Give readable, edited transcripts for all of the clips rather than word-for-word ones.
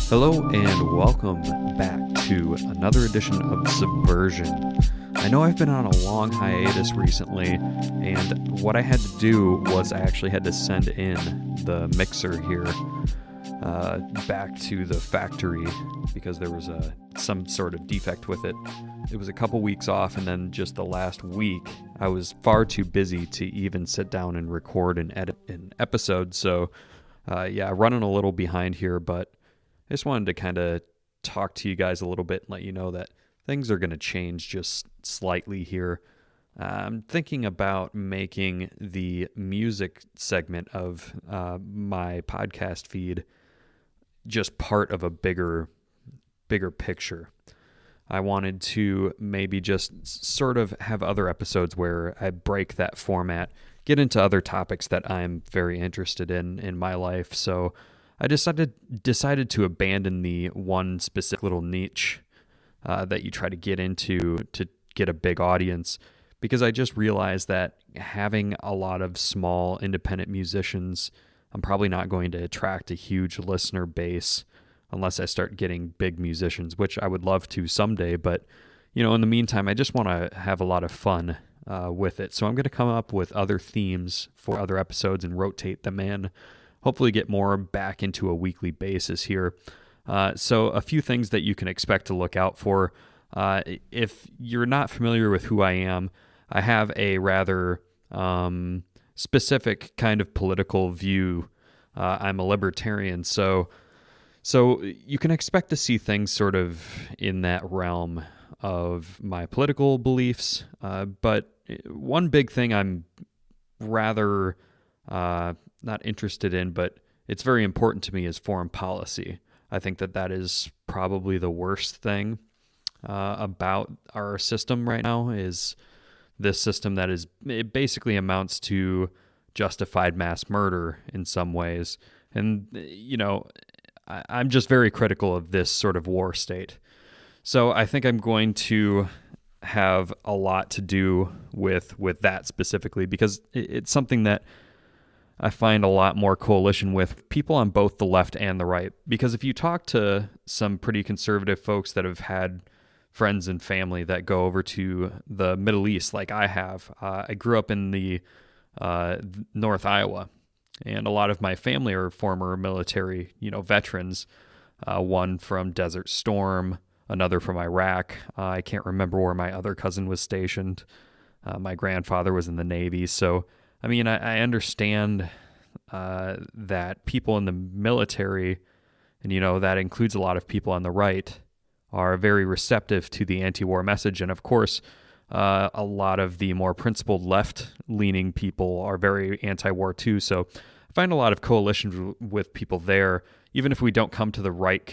Hello and welcome back to another edition of Subversion. I know I've been on a long hiatus recently, and what I had to do was I actually had to send in the mixer here back to the factory because there was some sort of defect with it. It was a couple weeks off, and then just the last week I was far too busy to even sit down and record and edit an episode, so running a little behind here, but I just wanted to kind of talk to you guys a little bit and let you know that things are going to change just slightly here. I'm thinking about making the music segment of my podcast feed just part of a bigger picture. I wanted to maybe just sort of have other episodes where I break that format, get into other topics that I'm very interested in my life. So I decided to abandon the one specific little niche that you try to get into to get a big audience, because I just realized that having a lot of small independent musicians, I'm probably not going to attract a huge listener base unless I start getting big musicians, which I would love to someday. But, in the meantime, I just want to have a lot of fun with it. So I'm going to come up with other themes for other episodes and rotate them in. Hopefully get more back into a weekly basis here. So a few things that you can expect to look out for. If you're not familiar with who I am, I have a rather specific kind of political view. I'm a libertarian, so you can expect to see things sort of in that realm of my political beliefs. But one big thing I'm rather not interested in, but it's very important to me, is foreign policy. I think that is probably the worst thing about our system right now, is this system that it basically amounts to justified mass murder in some ways. And, I'm just very critical of this sort of war state. So I think I'm going to have a lot to do with that specifically, because it's something that I find a lot more coalition with people on both the left and the right. Because if you talk to some pretty conservative folks that have had friends and family that go over to the Middle East, like I have, I grew up in the North Iowa, and a lot of my family are former military, veterans. One from Desert Storm, another from Iraq. I can't remember where my other cousin was stationed. My grandfather was in the Navy, so I understand that people in the military, and that includes a lot of people on the right, are very receptive to the anti-war message. And of course, a lot of the more principled left-leaning people are very anti-war too. So I find a lot of coalition with people there, even if we don't come to the right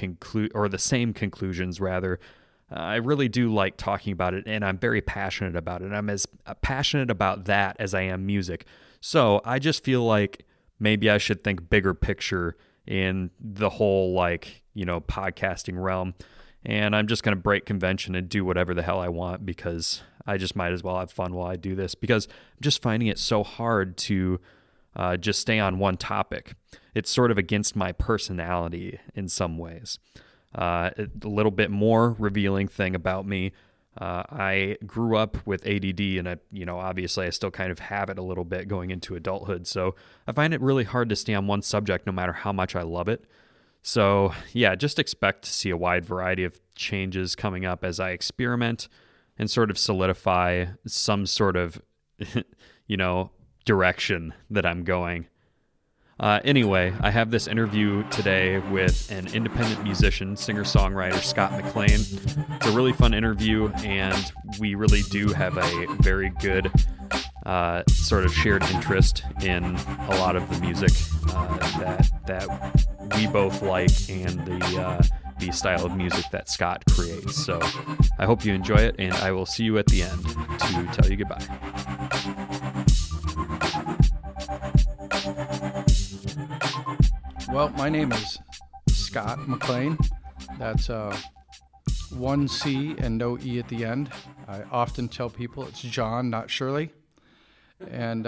or the same conclusions, rather. I really do like talking about it, and I'm very passionate about it. I'm as passionate about that as I am music. So I just feel like maybe I should think bigger picture in the whole, podcasting realm. And I'm just going to break convention and do whatever the hell I want, because I just might as well have fun while I do this, because I'm just finding it so hard to just stay on one topic. It's sort of against my personality in some ways. A little bit more revealing thing about me. I grew up with ADD, and obviously I still kind of have it a little bit going into adulthood. So I find it really hard to stay on one subject no matter how much I love it. So yeah, just expect to see a wide variety of changes coming up as I experiment and sort of solidify some sort of, direction that I'm going. Anyway, I have this interview today with an independent musician, singer-songwriter, Scott McLain. It's a really fun interview, and we really do have a very good sort of shared interest in a lot of the music that we both like, and the style of music that Scott creates. So I hope you enjoy it, and I will see you at the end to tell you goodbye. Well, my name is Scott McLain. That's one C and no E at the end. I often tell people it's John, not Shirley. And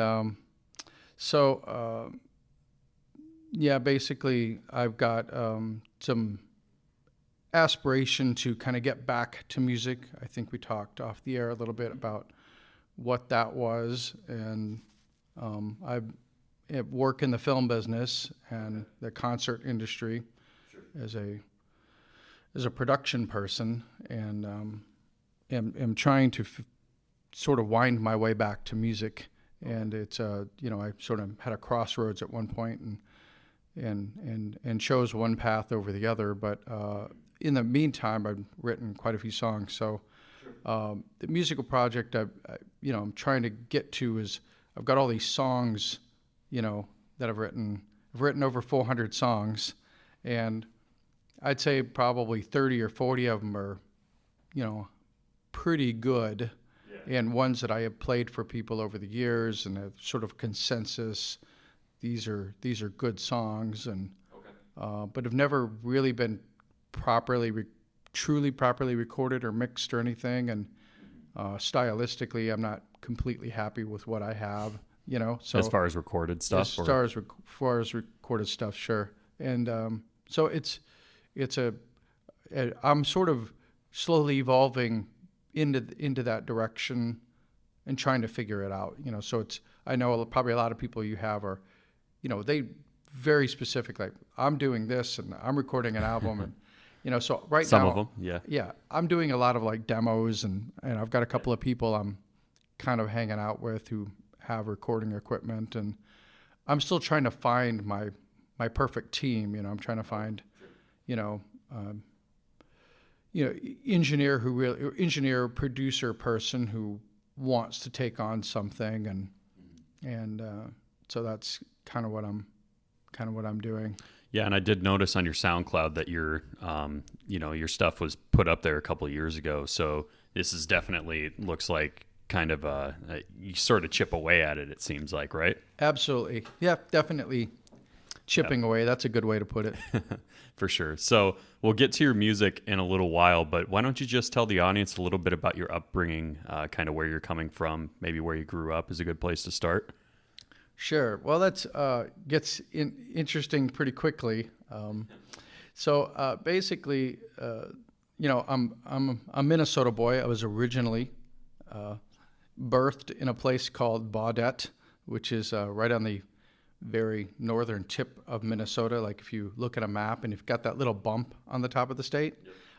basically I've got some aspiration to kind of get back to music. I think we talked off the air a little bit about what that was, and I work in the film business and the concert industry as a production person, and am trying to sort of wind my way back to music. And it's I sort of had a crossroads at one point, and chose one path over the other. But in the meantime, I've written quite a few songs. So the musical project I'm trying to get to is I've got all these songs, that I've written. I've written over 400 songs, and I'd say probably 30 or 40 of them are, pretty good, and ones that I have played for people over the years, and have sort of consensus. These are good songs, and but have never really been truly properly recorded or mixed or anything. And stylistically, I'm not completely happy with what I have. So as far as recorded stuff, as far as recorded stuff, sure. And so I'm sort of slowly evolving into that direction and trying to figure it out. So I know probably a lot of people you have are, they very specific, like, I'm doing this and I'm recording an album, and so right some now, of them, yeah, I'm doing a lot of like demos, and I've got a couple of people I'm kind of hanging out with who have recording equipment, and I'm still trying to find my perfect team. I'm trying to find, engineer, producer person who wants to take on something, and so that's kind of what I'm doing. Yeah, and I did notice on your SoundCloud that your stuff was put up there a couple of years ago. So this is definitely looks like kind of you sort of chip away at it. It seems like, right? Absolutely, yeah, definitely chipping away. That's a good way to put it. For sure. So we'll get to your music in a little while, but why don't you just tell the audience a little bit about your upbringing, kind of where you're coming from, maybe where you grew up is a good place to start. Sure. Well, that's gets interesting pretty quickly. So basically, I'm a Minnesota boy. I was originally birthed in a place called Baudette, which is right on the very northern tip of Minnesota. Like if you look at a map and you've got that little bump on the top of the state,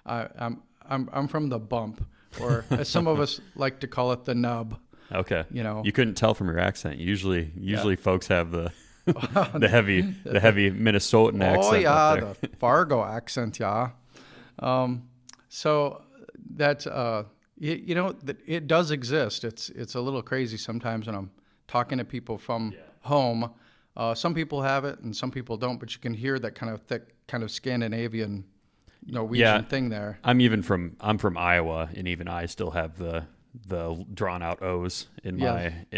I'm from the bump, or as some of us like to call it, the nub. Okay. You couldn't tell from your accent. Usually folks have the heavy Minnesotan accent. Oh yeah, the Fargo accent, yeah. So that's it does exist. It's a little crazy sometimes when I'm talking to people from home. Some people have it and some people don't, but you can hear that kind of thick, kind of Scandinavian, Norwegian thing there. I'm from Iowa, and even I still have the drawn out O's in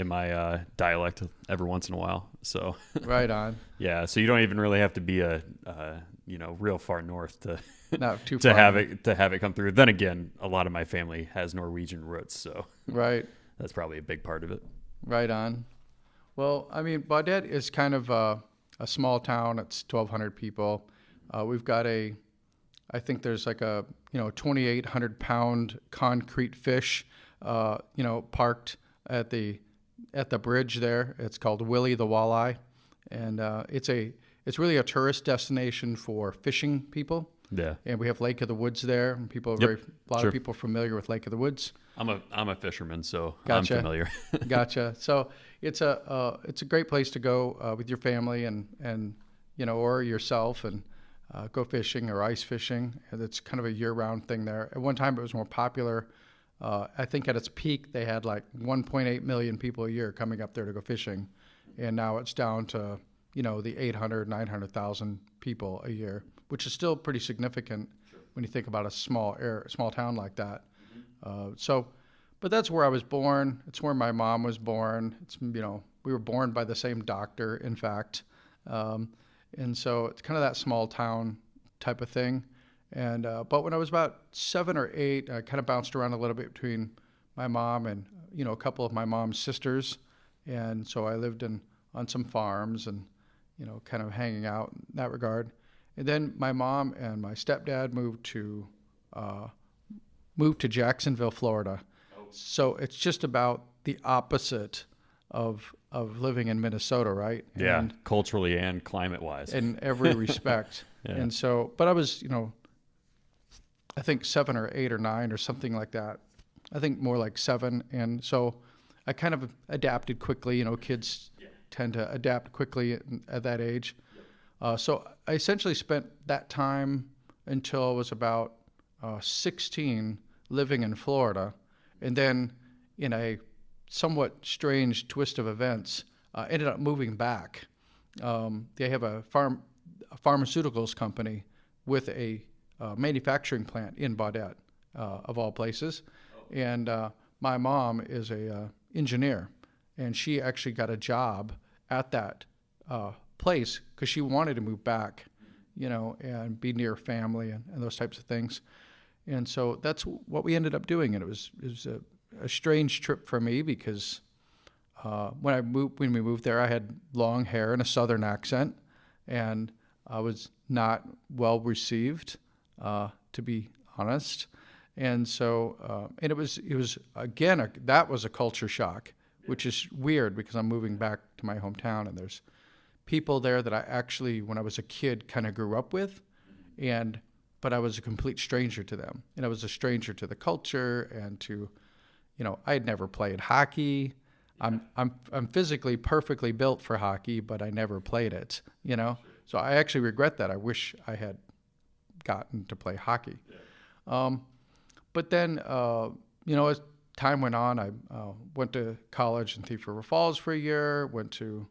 my dialect every once in a while. So right on. Yeah, so you don't even really have to be a real far north to not too to far. have it come through. Then again, a lot of my family has Norwegian roots, so right. That's probably a big part of it. Right on. Well, I mean, Baudette is kind of a small town. It's 1,200 people. We've got I think there's like a 2,800 pound concrete fish, parked at the bridge there. It's called Willie the Walleye, and it's really a tourist destination for fishing people. Yeah. And we have Lake of the Woods there, and people are a lot of people are familiar with Lake of the Woods. I'm a fisherman, so Gotcha. I'm familiar. Gotcha. So it's a great place to go with your family and or yourself, and go fishing or ice fishing. And it's kind of a year-round thing there. At one time, it was more popular. I think at its peak, they had like 1.8 million people a year coming up there to go fishing, and now it's down to the 800, 900,000 people a year, which is still pretty significant when you think about a small town like that. But that's where I was born. It's where my mom was born. It's we were born by the same doctor, in fact, and so it's kind of that small town type of thing. And but when I was about 7 or 8, I kind of bounced around a little bit between my mom and a couple of my mom's sisters, and so I lived on some farms and kind of hanging out in that regard. And then my mom and my stepdad moved to Jacksonville, Florida. So it's just about the opposite of living in Minnesota, right? Yeah, And culturally and climate-wise. in every respect. Yeah. And so, but I was, I think 7 or 8 or 9 or something like that. I think more like 7. And so I kind of adapted quickly. Kids tend to adapt quickly at that age. So I essentially spent that time until I was about 16 living in Florida. And then in a somewhat strange twist of events, ended up moving back. They have a pharmaceuticals company with a manufacturing plant in Baudette, of all places. And my mom is a engineer, and she actually got a job at that place because she wanted to move back, and be near family and those types of things. And so that's what we ended up doing. And it was a strange trip for me because when we moved there, I had long hair and a Southern accent, and I was not well received, to be honest. And so, and it was again, that was a culture shock, which is weird because I'm moving back to my hometown, and there's people there that I actually, when I was a kid, kind of grew up with, but I was a complete stranger to them, and I was a stranger to the culture and to, I had never played hockey. I'm physically perfectly built for hockey, but I never played it, So I actually regret that. I wish I had gotten to play hockey. But then, as time went on, I went to college in Thief River Falls for a year, went to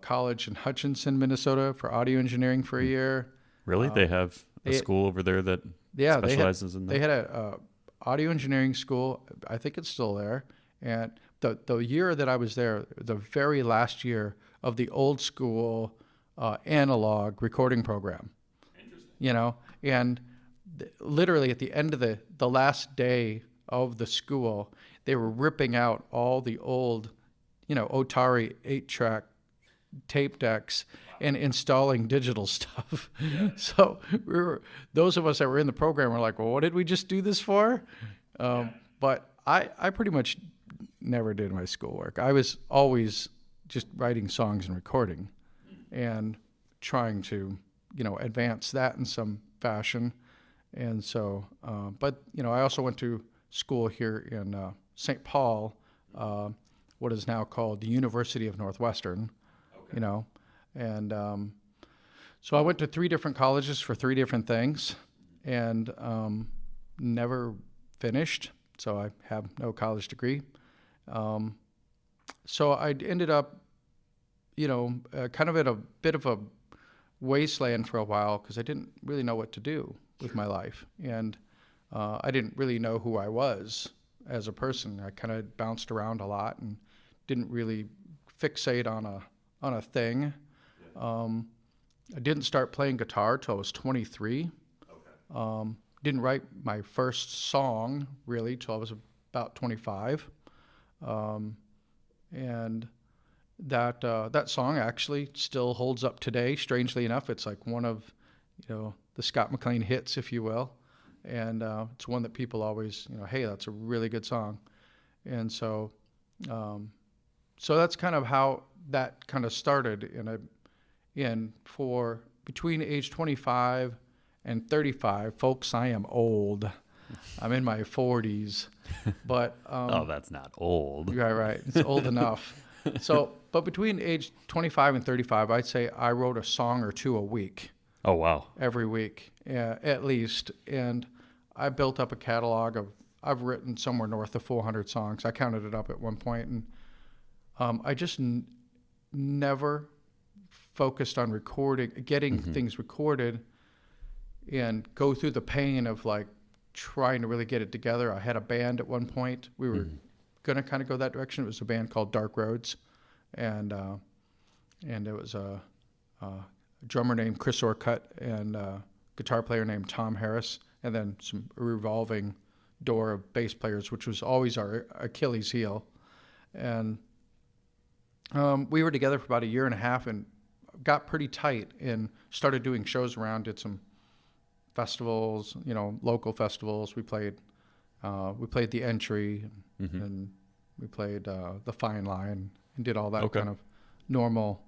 college in Hutchinson, Minnesota for audio engineering for a year. Really? They have a school over there that specializes in that? They had a audio engineering school. I think it's still there. And the year that I was there, the very last year of the old school analog recording program. Interesting. And literally at the end of the last day of the school, they were ripping out all the old, Otari 8-track tape decks and installing digital stuff. Yeah. So those of us that were in the program were like, well, what did we just do this for? But I pretty much never did my schoolwork. I was always just writing songs and recording and trying to, advance that in some fashion. And so, but, I also went to school here in St. Paul, what is now called the University of Northwestern, and so I went to 3 different colleges for 3 different things and never finished. So I have no college degree. So I ended up, kind of at a bit of a wasteland for a while because I didn't really know what to do with my life. And I didn't really know who I was as a person. I kind of bounced around a lot and didn't really fixate on a thing. I didn't start playing guitar till I was 23. Okay. Didn't write my first song really till I was about 25. And that song actually still holds up today. Strangely enough, it's like one of, the Scott McLain hits, if you will. And it's one that people always, hey, that's a really good song. And so, so that's kind of how that kind of started. And for between age 25 and 35, folks, I am old. I'm in my 40s, but oh, that's not old. Right. It's old enough. So, but between age 25 and 35, I'd say I wrote a song or 2 a week. Oh, wow. Every week, at least. And I built up a catalog I've written somewhere north of 400 songs. I counted it up at one point, and I just never focused on getting things recorded and go through the pain of like trying to really get it together. I had a band at one point. We were going to kind of go that direction. It was a band called Dark Roads, and it was a drummer named Chris Orcutt and a guitar player named Tom Harris, and then a revolving door of bass players, which was always our Achilles heel. And we were together for about a year and a half, and got pretty tight and started doing shows around. Did some festivals, local festivals. We played the Entry, and we played the Fine Line, and did all that kind of normal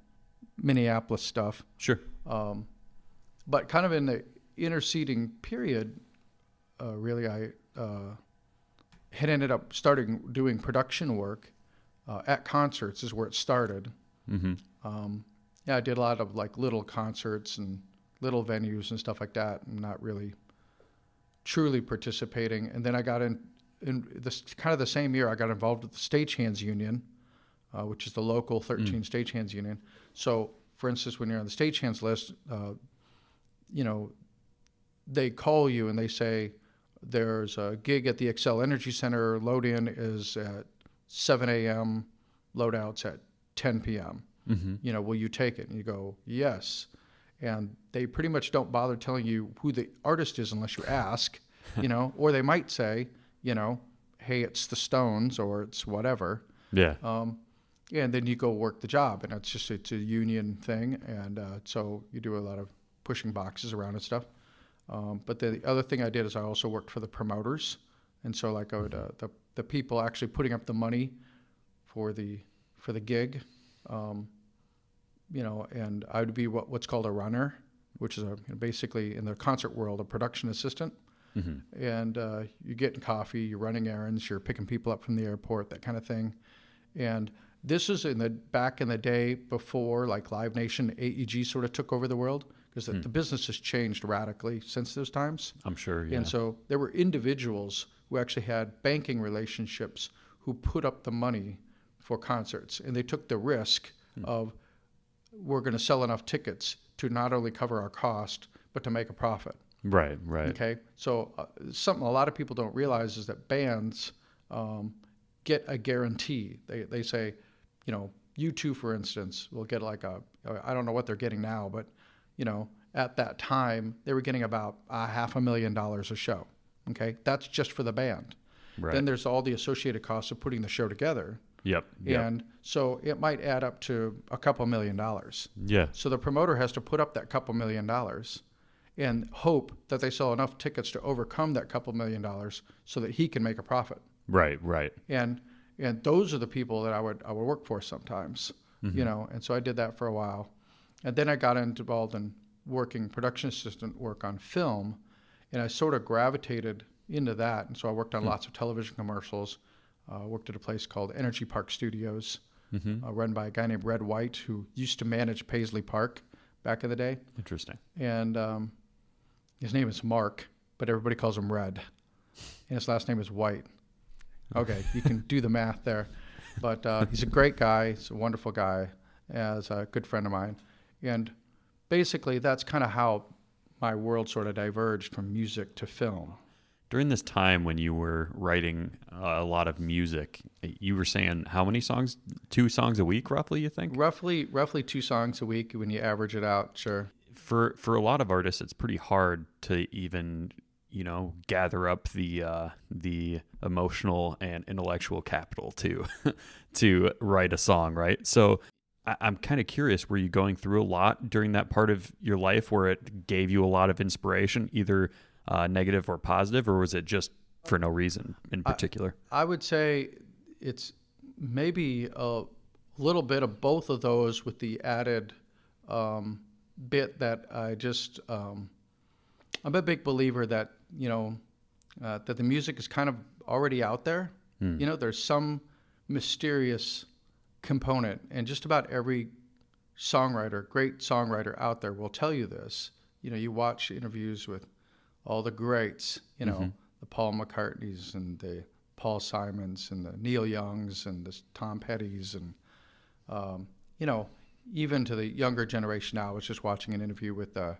Minneapolis stuff. Sure. But kind of in the interceding period, really, I had ended up starting doing production work at concerts is where it started. I did a lot of like little concerts and little venues and stuff like that, and not really truly participating. And then I got in this kind of the same year, I got involved with the Stagehands Union, which is the local 13 stagehands union. So, for instance, when you're on the stagehands list, they call you and they say, there's a gig at the Xcel Energy Center, load-in is at 7 a.m., load-out's at 10 p.m. Will you take it? And you go, yes. And they pretty much don't bother telling you who the artist is unless you ask, or they might say, hey, it's the Stones or it's whatever. Yeah. And then you go work the job, and it's a union thing. And so you do a lot of pushing boxes around and stuff. But the other thing I did is I also worked for the promoters. And so like I would, the people actually putting up the money for the gig, and I would be what's called a runner, which is basically in the concert world, a production assistant. And you're getting coffee, you're running errands, you're picking people up from the airport, that kind of thing. And this is back in the day before like Live Nation, AEG sort of took over the world, because the business has changed radically since those times. I'm sure, yeah. And so there were individuals who actually had banking relationships who put up the money for concerts, and they took the risk of, we're going to sell enough tickets to not only cover our cost, but to make a profit. Right. Okay, so something a lot of people don't realize is that bands get a guarantee. They say, U2, for instance, will get like I don't know what they're getting now, but at that time they were getting about $500,000 a show. Okay, that's just for the band. Right. Then there's all the associated costs of putting the show together. Yep. And so it might add up to a couple $1 million. Yeah. So the promoter has to put up that couple $1 million and hope that they sell enough tickets to overcome that couple $1 million so that he can make a profit. Right. And those are the people that I would work for sometimes, and so I did that for a while. And then I got involved in working production assistant work on film, and I sort of gravitated into that. And so I worked on lots of television commercials. Worked at a place called Energy Park Studios, run by a guy named Red White, who used to manage Paisley Park back in the day. Interesting. And his name is Mark, but everybody calls him Red. And his last name is White. Okay, you can do the math there. But he's a great guy. He's a wonderful guy, as a good friend of mine. And basically, that's kind of how my world sort of diverged from music to film. During this time when you were writing a lot of music, you were saying how many songs? 2 songs a week, roughly, you think? Roughly 2 songs a week when you average it out, sure. For a lot of artists, it's pretty hard to even, gather up the emotional and intellectual capital to write a song, right? So I'm kind of curious, were you going through a lot during that part of your life where it gave you a lot of inspiration, either negative or positive, or was it just for no reason in particular? I would say it's maybe a little bit of both of those, with the added bit that I'm a big believer that that the music is kind of already out there. There's some mysterious component, and just about every great songwriter out there will tell you this. You watch interviews with all the greats, the Paul McCartneys and the Paul Simons and the Neil Youngs and the Tom Pettys, and even to the younger generation now. I was just watching an interview with the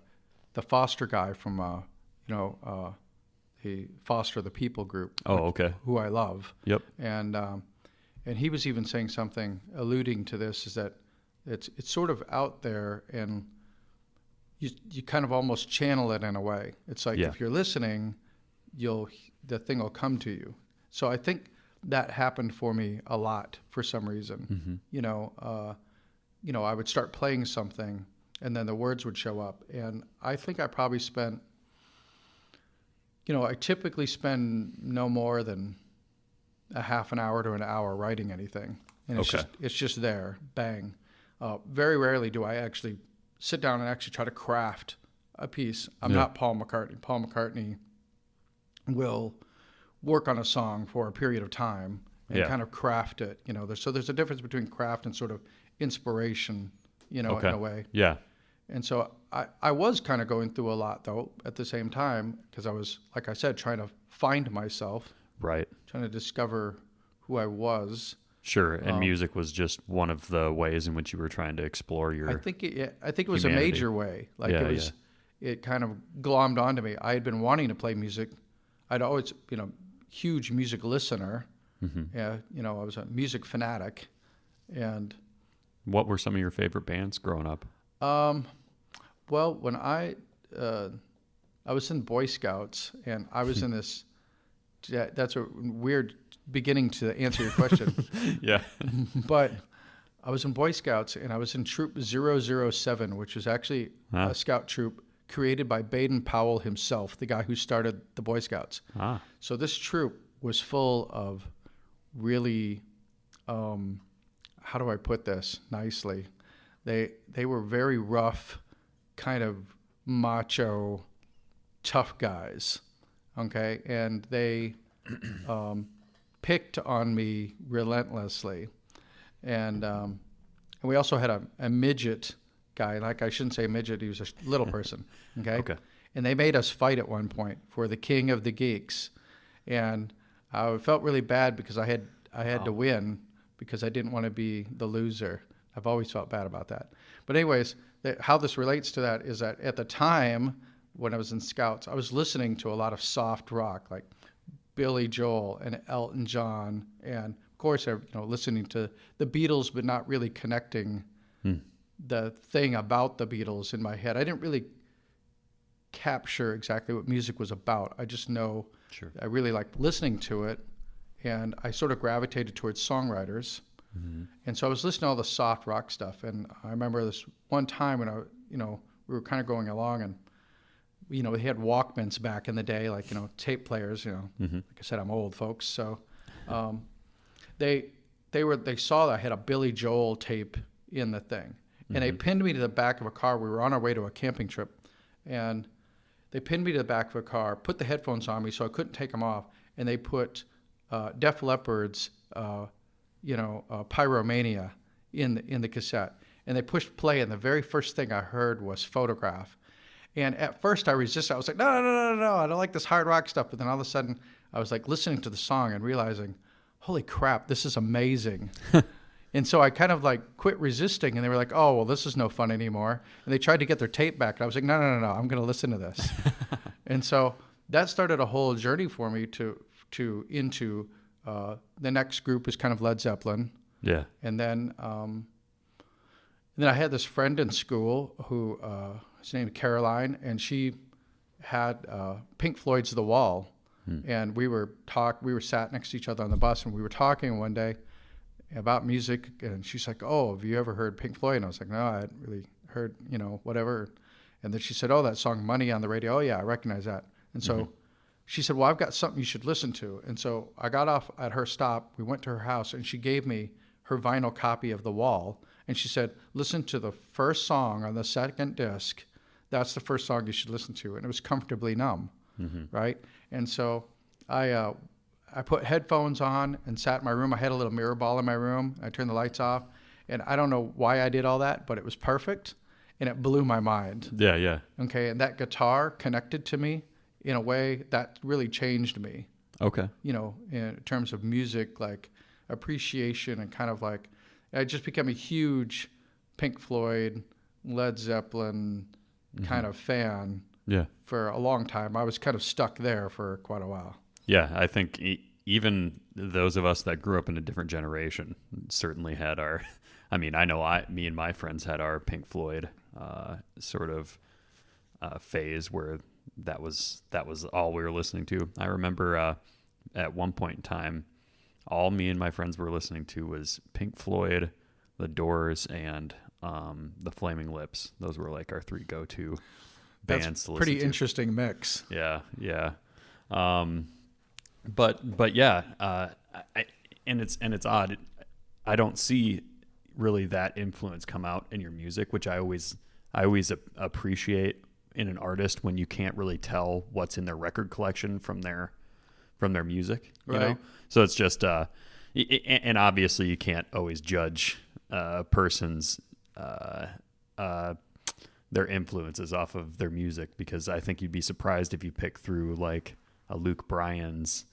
Foster guy from the Foster the People group. Oh, okay. Who I love. Yep. And he was even saying something alluding to this, is that it's sort of out there, and you kind of almost channel it in a way. It's like, if you're listening, the thing will come to you. So I think that happened for me a lot for some reason. I would start playing something, and then the words would show up. And I think I probably spent, I typically spend no more than a half an hour to an hour writing anything. And it's just there, bang. Very rarely do I actually sit down and actually try to craft a piece. I'm not Paul McCartney. Paul McCartney will work on a song for a period of time and kind of craft it. There's a difference between craft and sort of inspiration, in a way. Yeah. And so I was kind of going through a lot, though, at the same time, because I was, like I said, trying to find myself. Right. Trying to discover who I was. Sure. And music was just one of the ways in which you were trying to explore your I think it was humanity. a major way. Like it kind of glommed onto me. I had been wanting to play music. I'd always been a huge music listener. Mm-hmm. Yeah. I was a music fanatic. And what were some of your favorite bands growing up? Well, when I was in Boy Scouts, and I was in this. That's a weird beginning to answer your question. Yeah. But I was in Boy Scouts, and I was in Troop 007, which was actually a scout troop created by Baden Powell himself, the guy who started the Boy Scouts. So this troop was full of really, how do I put this nicely? They were very rough, kind of macho, tough guys. Okay, and they picked on me relentlessly, and we also had a midget guy. Like, I shouldn't say midget; he was a little person. Okay, and they made us fight at one point for the king of the geeks, and I felt really bad because I had to win because I didn't want to be the loser. I've always felt bad about that. But anyways, how this relates to that is that at the time, when I was in Scouts, I was listening to a lot of soft rock, like Billy Joel and Elton John, and of course, listening to the Beatles, but not really connecting the thing about the Beatles in my head. I didn't really capture exactly what music was about. I just know I really liked listening to it, and I sort of gravitated towards songwriters. Mm-hmm. And so I was listening to all the soft rock stuff, and I remember this one time when we were kind of going along, and we had Walkmans back in the day, like, tape players, mm-hmm. Like I said, I'm old, folks. So they saw that I had a Billy Joel tape in the thing. Mm-hmm. And they pinned me to the back of a car. We were on our way to a camping trip. And they pinned me to the back of a car, put the headphones on me so I couldn't take them off. And they put Def Leppard's, Pyromania in the cassette. And they pushed play, and the very first thing I heard was Photograph. And at first I resisted. I was like, no, I don't like this hard rock stuff. But then all of a sudden I was like listening to the song and realizing, holy crap, this is amazing. And so I kind of like quit resisting, and they were like, oh, well, this is no fun anymore. And they tried to get their tape back. And I was like, no, I'm going to listen to this. And so that started a whole journey for me into the next group is kind of Led Zeppelin. Yeah. And then I had this friend in school who, his name is Caroline, and she had Pink Floyd's The Wall. And we sat next to each other on the bus, and we were talking one day about music, and she's like, oh, have you ever heard Pink Floyd? And I was like, no, I hadn't really heard, whatever. And then she said, oh, that song Money on the radio. Oh, yeah, I recognize that. And so she said, well, I've got something you should listen to. And so I got off at her stop. We went to her house, and she gave me her vinyl copy of The Wall. And she said, listen to the first song on the second disc. That's the first song you should listen to. And it was Comfortably Numb, right? And so I put headphones on and sat in my room. I had a little mirror ball in my room. I turned the lights off. And I don't know why I did all that, but it was perfect. And it blew my mind. Yeah. Okay, and that guitar connected to me in a way that really changed me. Okay. In terms of music, like appreciation, and kind of like, I just became a huge Pink Floyd, Led Zeppelin kind of fan. Yeah. For a long time. I was kind of stuck there for quite a while. Yeah, I think even those of us that grew up in a different generation certainly had our, I know me and my friends had our Pink Floyd sort of phase where that was all we were listening to. I remember at one point in time, all me and my friends were listening to was Pink Floyd, The Doors, and the Flaming Lips. Those were like our 3 go-to bands That's to listen pretty to. interesting mix. Yeah. But yeah, and it's odd. I don't see really that influence come out in your music, which I always appreciate in an artist when you can't really tell what's in their record collection from their music, you know? So it's just, and obviously you can't always judge a person's, their influences off of their music, because I think you'd be surprised if you pick through like a Luke Bryan's,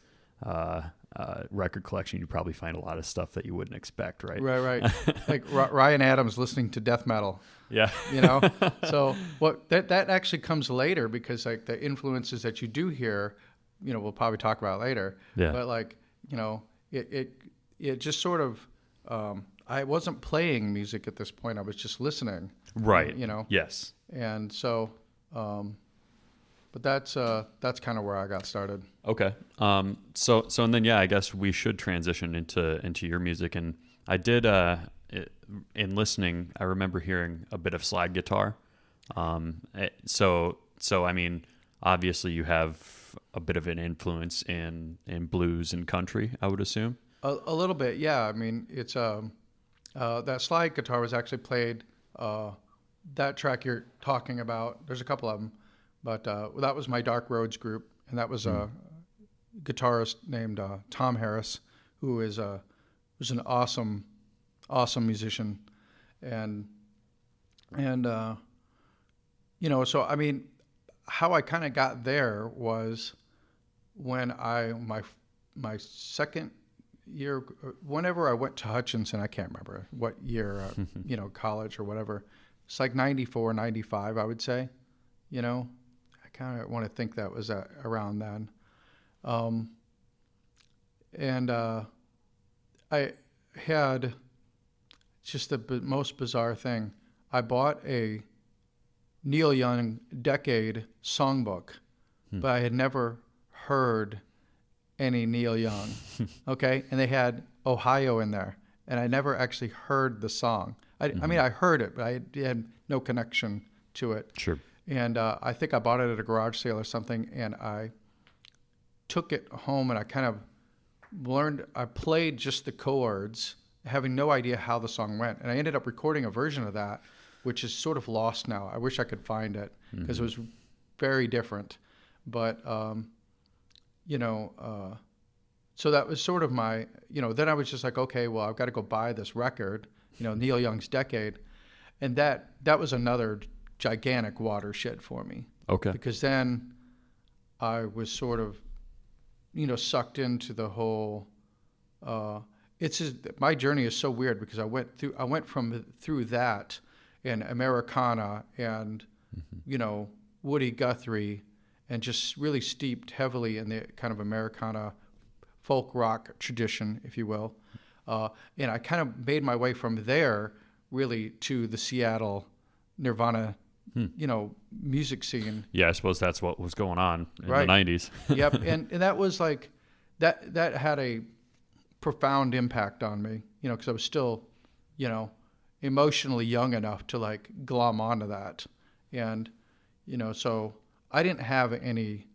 record collection. You'd probably find a lot of stuff that you wouldn't expect, right? Right. Like Ryan Adams listening to death metal. Yeah. You know, so what that actually comes later, because like the influences that you do hear, you know, we'll probably talk about later. Yeah. But like, you know, it just sort of, I wasn't playing music at this point. I was just listening. Right. You know. Yes. And so, but that's kind of where I got started. Okay. So and then yeah, I guess we should transition into your music. And I did in listening, I remember hearing a bit of slide guitar. So I mean, obviously you have a bit of an influence in blues and country, I would assume. A little bit, yeah. I mean, it's that slide guitar was actually played. That track you're talking about, there's a couple of them, but that was my Dark Roads group, and that was a guitarist named Tom Harris, who was an awesome musician, and you know, so I mean, how I kind of got there was when my second year, whenever I went to Hutchinson, I can't remember what year, you know, college or whatever. It's like 94, 95, I would say. You know, I kind of want to think that was around then. And I had just the most bizarre thing. I bought a Neil Young Decade songbook, but I had never heard any Neil Young. Okay? And they had Ohio in there, and I never actually heard the song. I mean, I heard it, but I had no connection to it. Sure. And I think I bought it at a garage sale or something, and I took it home, and I kind of I played just the chords, having no idea how the song went. And I ended up recording a version of that, which is sort of lost now. I wish I could find it, because it was very different. But, you know, so that was sort of my, you know, then I was just like, okay, well, I've got to go buy this record, you know, Neil Young's Decade. And that was another gigantic watershed for me. Okay. Because then I was sort of, you know, sucked into the whole, it's just, my journey is so weird, because I went through that and Americana and, you know, Woody Guthrie, and just really steeped heavily in the kind of Americana folk rock tradition, if you will. And I kind of made my way from there really to the Seattle Nirvana, you know, music scene. Yeah, I suppose that's what was going on in the 90s. Yep, and that was like, that had a profound impact on me, you know, because I was still, you know, emotionally young enough to like glom onto that. And, you know, so I didn't have any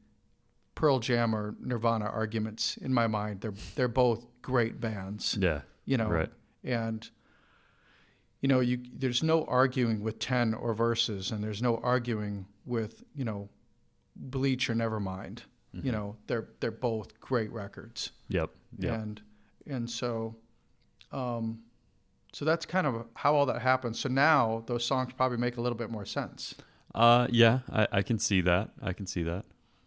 Pearl Jam or Nirvana arguments in my mind. They're both great bands. Yeah. You know, right. And, you know, there's no arguing with 10 or Verses, and there's no arguing with, you know, Bleach or Nevermind. You know, they're both great records. Yep. And so, so that's kind of how all that happened. So now those songs probably make a little bit more sense. Yeah, I can see that.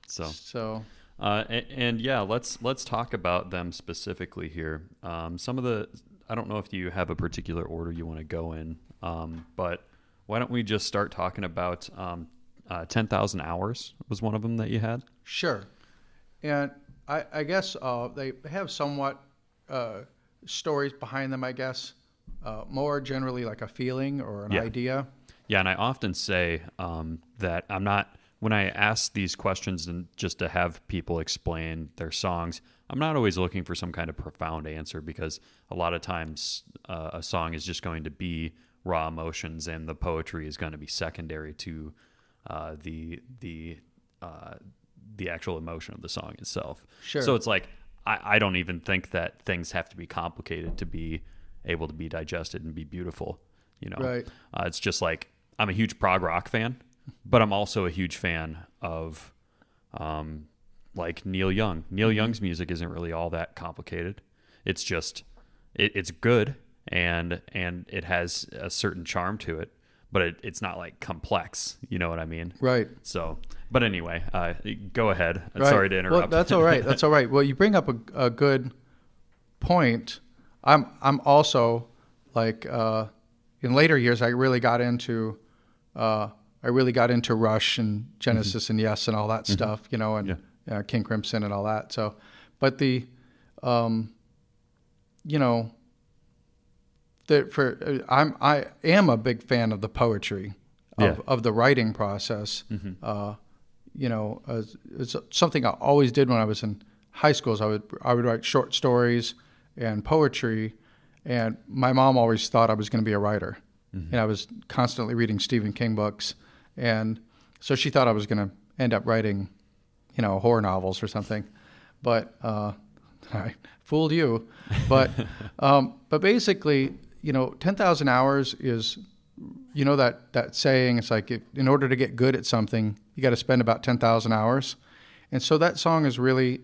So, and yeah, let's talk about them specifically here. Some of the, I don't know if you have a particular order you want to go in, but why don't we just start talking about 10,000 Hours was one of them that you had? Sure. And I guess they have somewhat stories behind them, I guess, more generally like a feeling or an idea. Yeah, and I often say that I'm not, when I ask these questions and just to have people explain their songs, I'm not always looking for some kind of profound answer, because a lot of times a song is just going to be raw emotions, and the poetry is going to be secondary to the actual emotion of the song itself. Sure. So it's like I don't even think that things have to be complicated to be able to be digested and be beautiful. Right. It's just like I'm a huge prog rock fan, but I'm also a huge fan of like Neil Young. Neil Young's music isn't really all that complicated. It's just it's good and it has a certain charm to it, but it's not like complex. You know what I mean? Right. So, but anyway, go ahead. Right. Sorry to interrupt. Well, that's all right. That's all right. Well, you bring up a good point. I'm also like in later years I really got into Rush and Genesis and Yes and all that stuff, and King Crimson and all that. So, but I am a big fan of the poetry of the writing process. It's something I always did when I was in high school. I would write short stories and poetry, and my mom always thought I was going to be a writer. And I was constantly reading Stephen King books, and so she thought I was going to end up writing, horror novels or something. But I fooled you. But basically, 10,000 hours is, that saying. It's like in order to get good at something, you got to spend about 10,000 hours. And so that song is really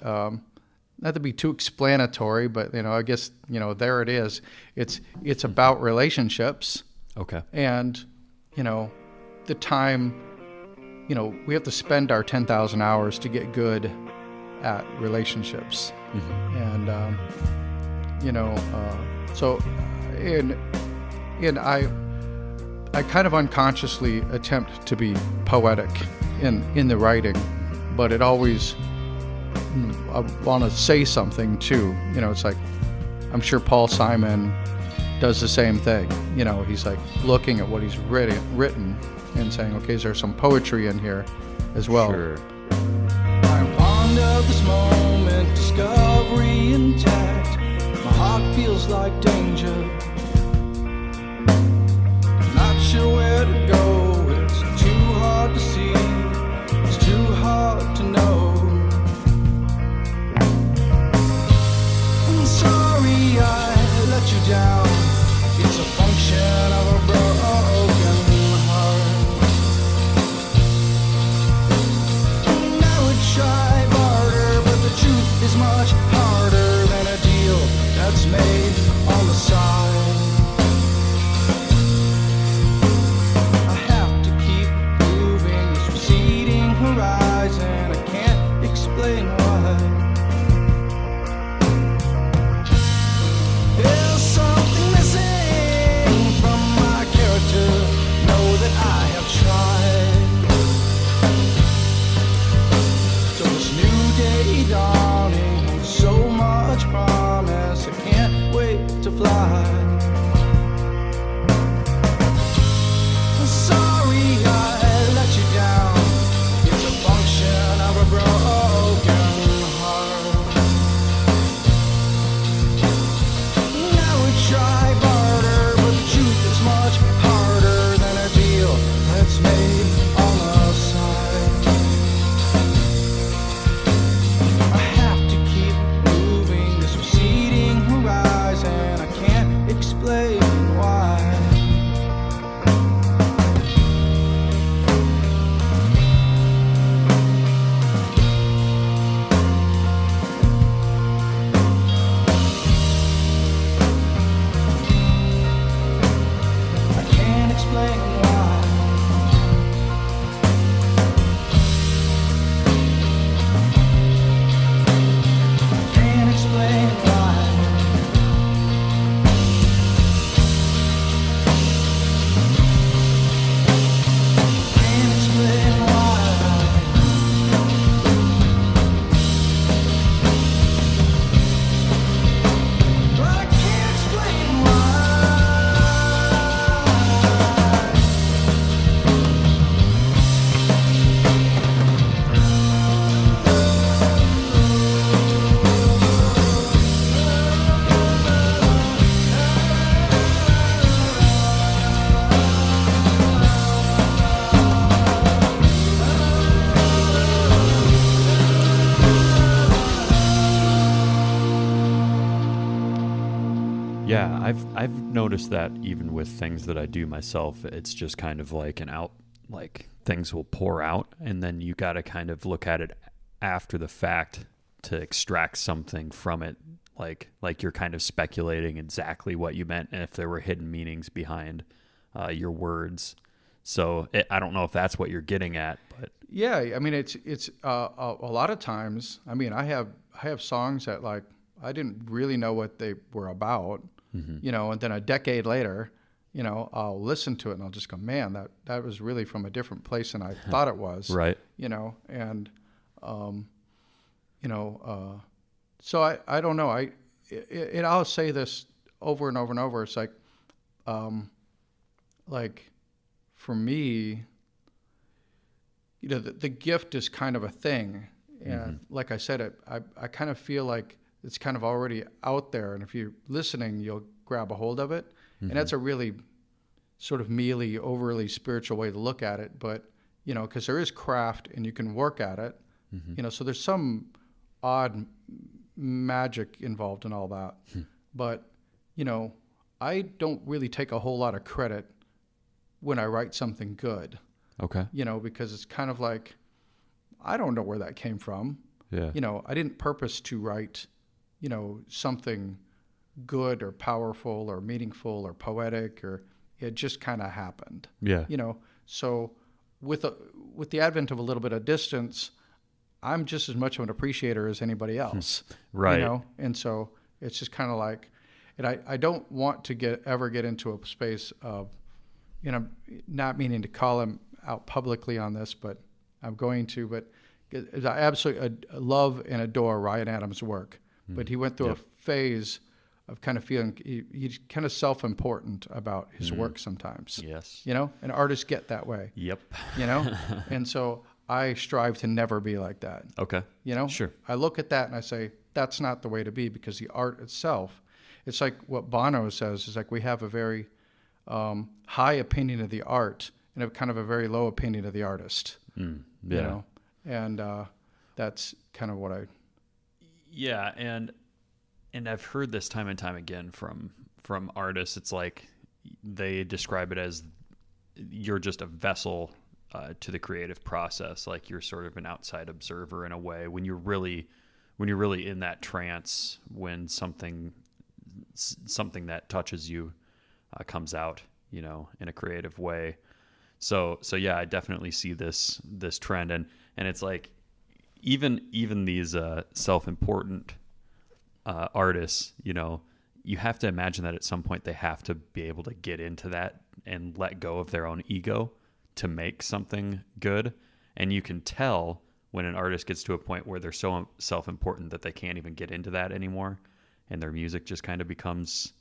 not to be too explanatory, but I guess there it is. It's about relationships. Okay. And the time, we have to spend our 10,000 hours to get good at relationships. And so I kind of unconsciously attempt to be poetic in the writing, but it always I want to say something too. It's like I'm sure Paul Simon does the same thing. He's like looking at what he's written and saying, okay, is there some poetry in here as well? Sure. I'm fond of this moment, discovery intact. My heart feels like danger. Not sure where to go, it's too hard to see, it's too hard to know. I'm sorry I let you down, it's a function of a broken heart. And I would try harder, but the truth is much harder than a deal that's made on the side. I have to keep moving this receding horizon, I can't explain why. There's something missing from my character, know that I have tried. So this new day dawning, so much promise, I can't wait to fly. I'm sorry I let you down, it's a function of a broken heart. I would try harder, but the truth is much harder than a deal that's made on the side. I have to keep moving this receding horizon, I can't explain why. I can't explain why. I can't explain why. I've noticed that even with things that I do myself, it's just kind of like like things will pour out, and then you got to kind of look at it after the fact to extract something from it, like you're kind of speculating exactly what you meant and if there were hidden meanings behind your words. So I don't know if that's what you're getting at, but Yeah, I mean, it's a lot of times. I mean, I have songs that like I didn't really know what they were about, you know, and then a decade later, you know, I'll listen to it and I'll just go, man, that was really from a different place than I thought it was, right. you know, and so I don't know. I'll say this over and over and over. It's like for me, you know, the gift is kind of a thing. And like I said, I kind of feel like it's kind of already out there. And if you're listening, you'll grab a hold of it. And that's a really sort of mealy, overly spiritual way to look at it. But, you know, because there is craft and you can work at it, you know, so there's some odd magic involved in all that. But, you know, I don't really take a whole lot of credit when I write something good. Okay. You know, because it's kind of like, I don't know where that came from. Yeah. You know, I didn't purpose to write, you know, something good or powerful or meaningful or poetic, or it just kind of happened. Yeah. You know, so with the advent of a little bit of distance, I'm just as much of an appreciator as anybody else. Right. You know, and so it's just kind of like, and I don't want to ever get into a space of, you know, not meaning to call him out publicly on this, but I'm going to. But I absolutely love and adore Ryan Adams' work. But he went through a phase of kind of feeling he's kind of self-important about his work sometimes. Yes. You know, and artists get that way. Yep. You know, and so I strive to never be like that. Okay. You know, Sure. I look at that and I say, that's not the way to be, because the art itself, it's like what Bono says, is like we have a very high opinion of the art and a kind of a very low opinion of the artist. Yeah. You know, and that's kind of what I. Yeah, and I've heard this time and time again from artists. It's like they describe it as you're just a vessel to the creative process. Like you're sort of an outside observer in a way. When you're really in that trance, when something that touches you comes out, you know, in a creative way. So yeah, I definitely see this trend, and it's like even these self-important artists, you know, you have to imagine that at some point they have to be able to get into that and let go of their own ego to make something good. And you can tell when an artist gets to a point where they're so self-important that they can't even get into that anymore, and their music just kind of becomes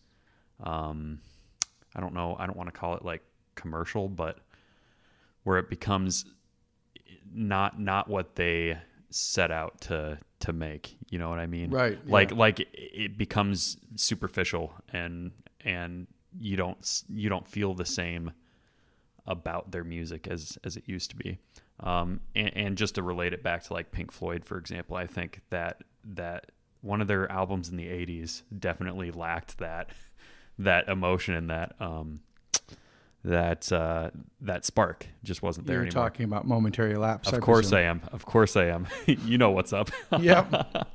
I don't know, I don't want to call it like commercial, but where it becomes not what they set out to make, you know what I mean? Right. Yeah. Like it becomes superficial, and you don't feel the same about their music as it used to be. And just to relate it back to like Pink Floyd, for example, I think that one of their albums in the 80s definitely lacked that emotion and that spark just wasn't there anymore. You're talking about Momentary Lapse. Of course I am. You know what's up. Yep.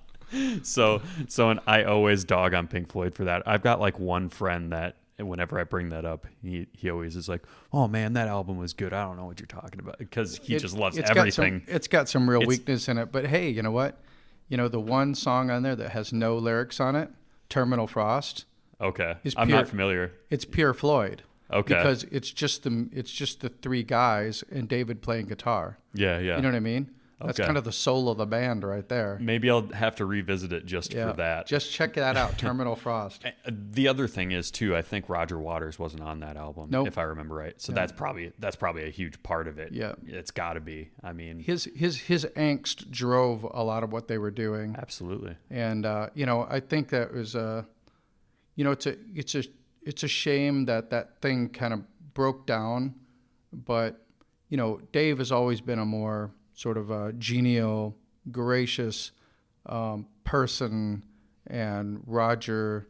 So and I always dog on Pink Floyd for that. I've got like one friend that whenever I bring that up, he always is like, "Oh man, that album was good. I don't know what you're talking about," because he just loves everything. It's got some real weakness in it, but hey, you know what? You know the one song on there that has no lyrics on it, Terminal Frost. Okay, I'm not familiar. It's pure Floyd. Okay. Because it's just the three guys and David playing guitar. Yeah. You know what I mean? That's kind of the soul of the band right there. Maybe I'll have to revisit it just for that. Just check that out, Terminal Frost. The other thing is too, I think Roger Waters wasn't on that album, if I remember right. So that's probably a huge part of it. Yeah, it's got to be. I mean, his angst drove a lot of what they were doing. Absolutely. And you know, I think that was you know, it's a shame that thing kind of broke down, but you know, Dave has always been a more sort of a genial, gracious person, and Roger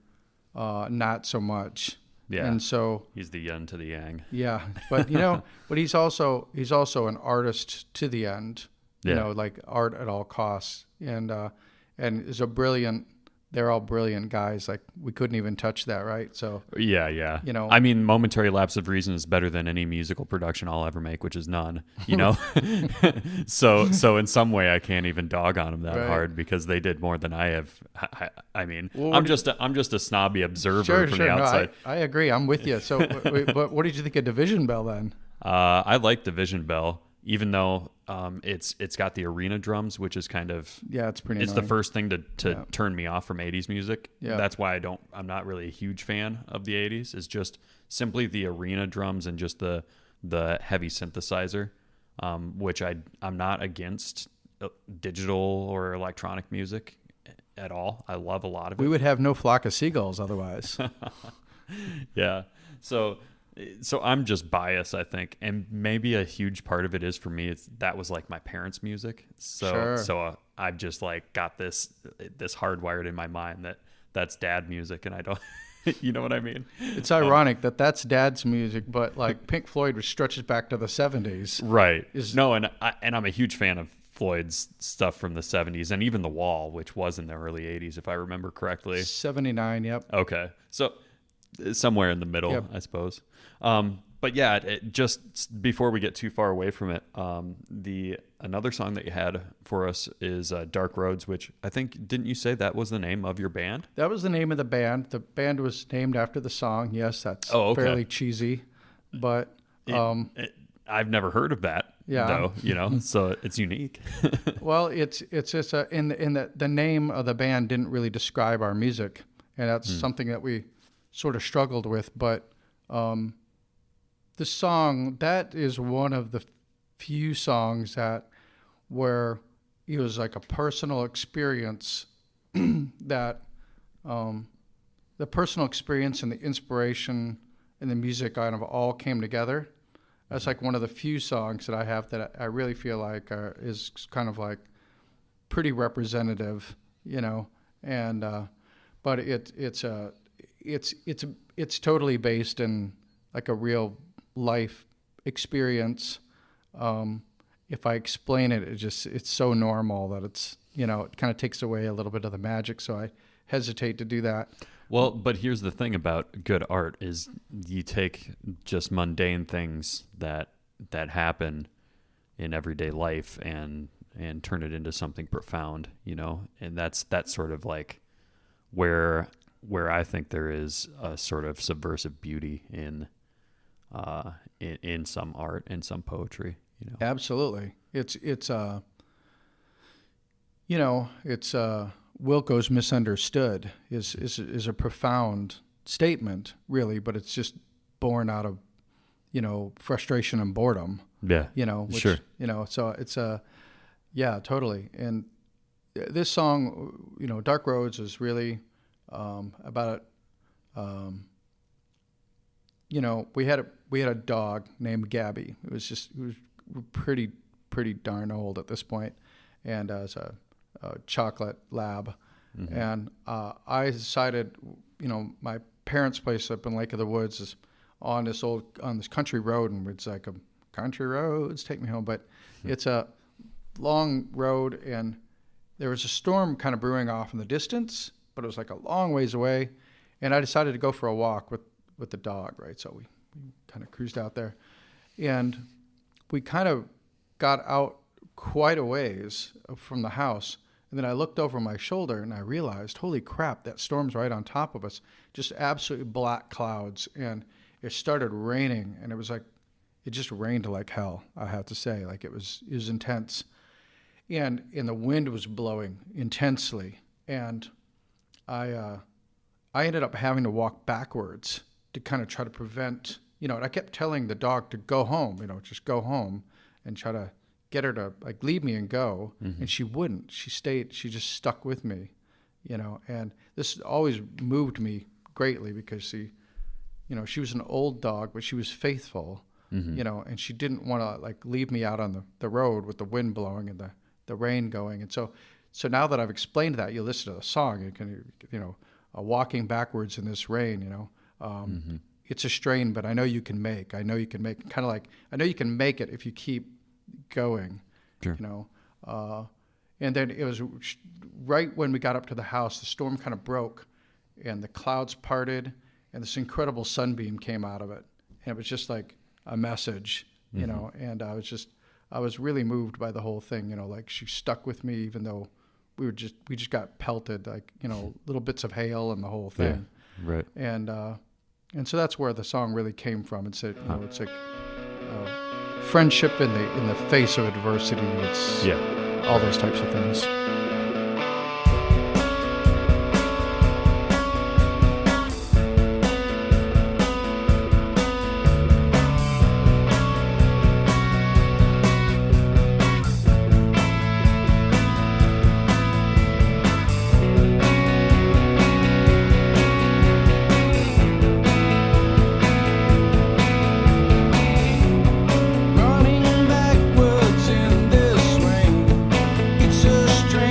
not so much. Yeah. And so He's the yin to the yang. yeah, but you know, but he's also an artist to the end. You Yeah. know, like art at all costs, and is a brilliant. They're all brilliant guys. Like we couldn't even touch that, right? So Yeah. You know, I mean, Momentary Lapse of Reason is better than any musical production I'll ever make, which is none, you know? So in some way I can't even dog on them that Right. hard because they did more than I have. I mean, Well, I'm just a snobby observer sure. from the outside. No, I agree. I'm with you. So, but what did you think of Division Bell then? I like Division Bell, even though it's got the arena drums, which is kind of Yeah, it's pretty. it's annoying. the first thing to turn me off from 80s music. Yeah. That's why I'm not really a huge fan of the 80s. It's just simply the arena drums and just the heavy synthesizer, which I'm not against digital or electronic music at all. I love a lot of it. We would have no Flock of Seagulls otherwise. Yeah. So I'm just biased, I think, and maybe a huge part of it is for me. That was like my parents' music. So I've just like got this hardwired in my mind that's dad music, and I don't, you know what I mean? It's ironic that that's Dad's music, but like Pink Floyd, which stretches back to the 70s. Right. And I'm a huge fan of Floyd's stuff from the 70s and even The Wall, which was in the early 80s, if I remember correctly. 79. Yep. Okay. So somewhere in the middle, Yep. I suppose. But yeah, just before we get too far away from it, another song that you had for us is Dark Roads, which I think, didn't you say that was the name of your band? That was the name of the band. The band was named after the song. Yes, that's fairly cheesy, but I've never heard of that. Yeah. Though, you know, so it's unique. well, it's just the name of the band didn't really describe our music, and that's something that we sort of struggled with. But the song, that is one of the few songs where it was like a personal experience that the personal experience and the inspiration and the music kind of all came together. That's like one of the few songs that I have that I really feel like is kind of like pretty representative, you know. And but it's totally based in like a real life experience. If I explain it, it's so normal that it's, you know, it kind of takes away a little bit of the magic. So I hesitate to do that. Well, but here's the thing about good art is you take just mundane things that happen in everyday life and turn it into something profound, you know, and that's sort of like where I think there is a sort of subversive beauty in some art and some poetry, you know. Absolutely. It's Wilco's Misunderstood is a profound statement, really, but it's just born out of, you know, frustration and boredom. Yeah. You know, Sure. You know, so it's yeah, totally. And this song, you know, Dark Roads is really about you know, we had a dog named Gabby. It was pretty darn old at this point, and as a chocolate lab. Mm-hmm. And I decided, you know, my parents' place up in Lake of the Woods is on this country road, and it's like a country roads take me home, but it's a long road, and there was a storm kind of brewing off in the distance, but it was like a long ways away, and I decided to go for a walk with the dog, right? So we kind of cruised out there, and we kind of got out quite a ways from the house. And then I looked over my shoulder and I realized, holy crap, that storm's right on top of us. Just absolutely black clouds. And it started raining, and it was like, it just rained like hell, I have to say. Like it was intense. And the wind was blowing intensely. And I ended up having to walk backwards to kind of try to prevent, you know, and I kept telling the dog to go home, you know, just go home, and try to get her to like leave me and go. Mm-hmm. And she wouldn't. She stayed. She just stuck with me, you know. And this always moved me greatly because she was an old dog, but she was faithful, mm-hmm. you know, and she didn't want to like leave me out on the road with the wind blowing and the rain going. And so now that I've explained that, you listen to the song, you can, you know, walking backwards in this rain, you know. It's a strain, but I know you can make. I know you can make. Kind of like I know you can make it if you keep going. Sure. You know. And then it was right when we got up to the house, the storm kind of broke, and the clouds parted, and this incredible sunbeam came out of it, and it was just like a message, you know. And I was really moved by the whole thing, you know. Like she stuck with me, even though we just got pelted, like, you know, little bits of hail and the whole thing. Yeah. Right. And so that's where the song really came from. It's you know, it's like friendship in the face of adversity. It's all those types of things. Running backwards in this rain, it's a strange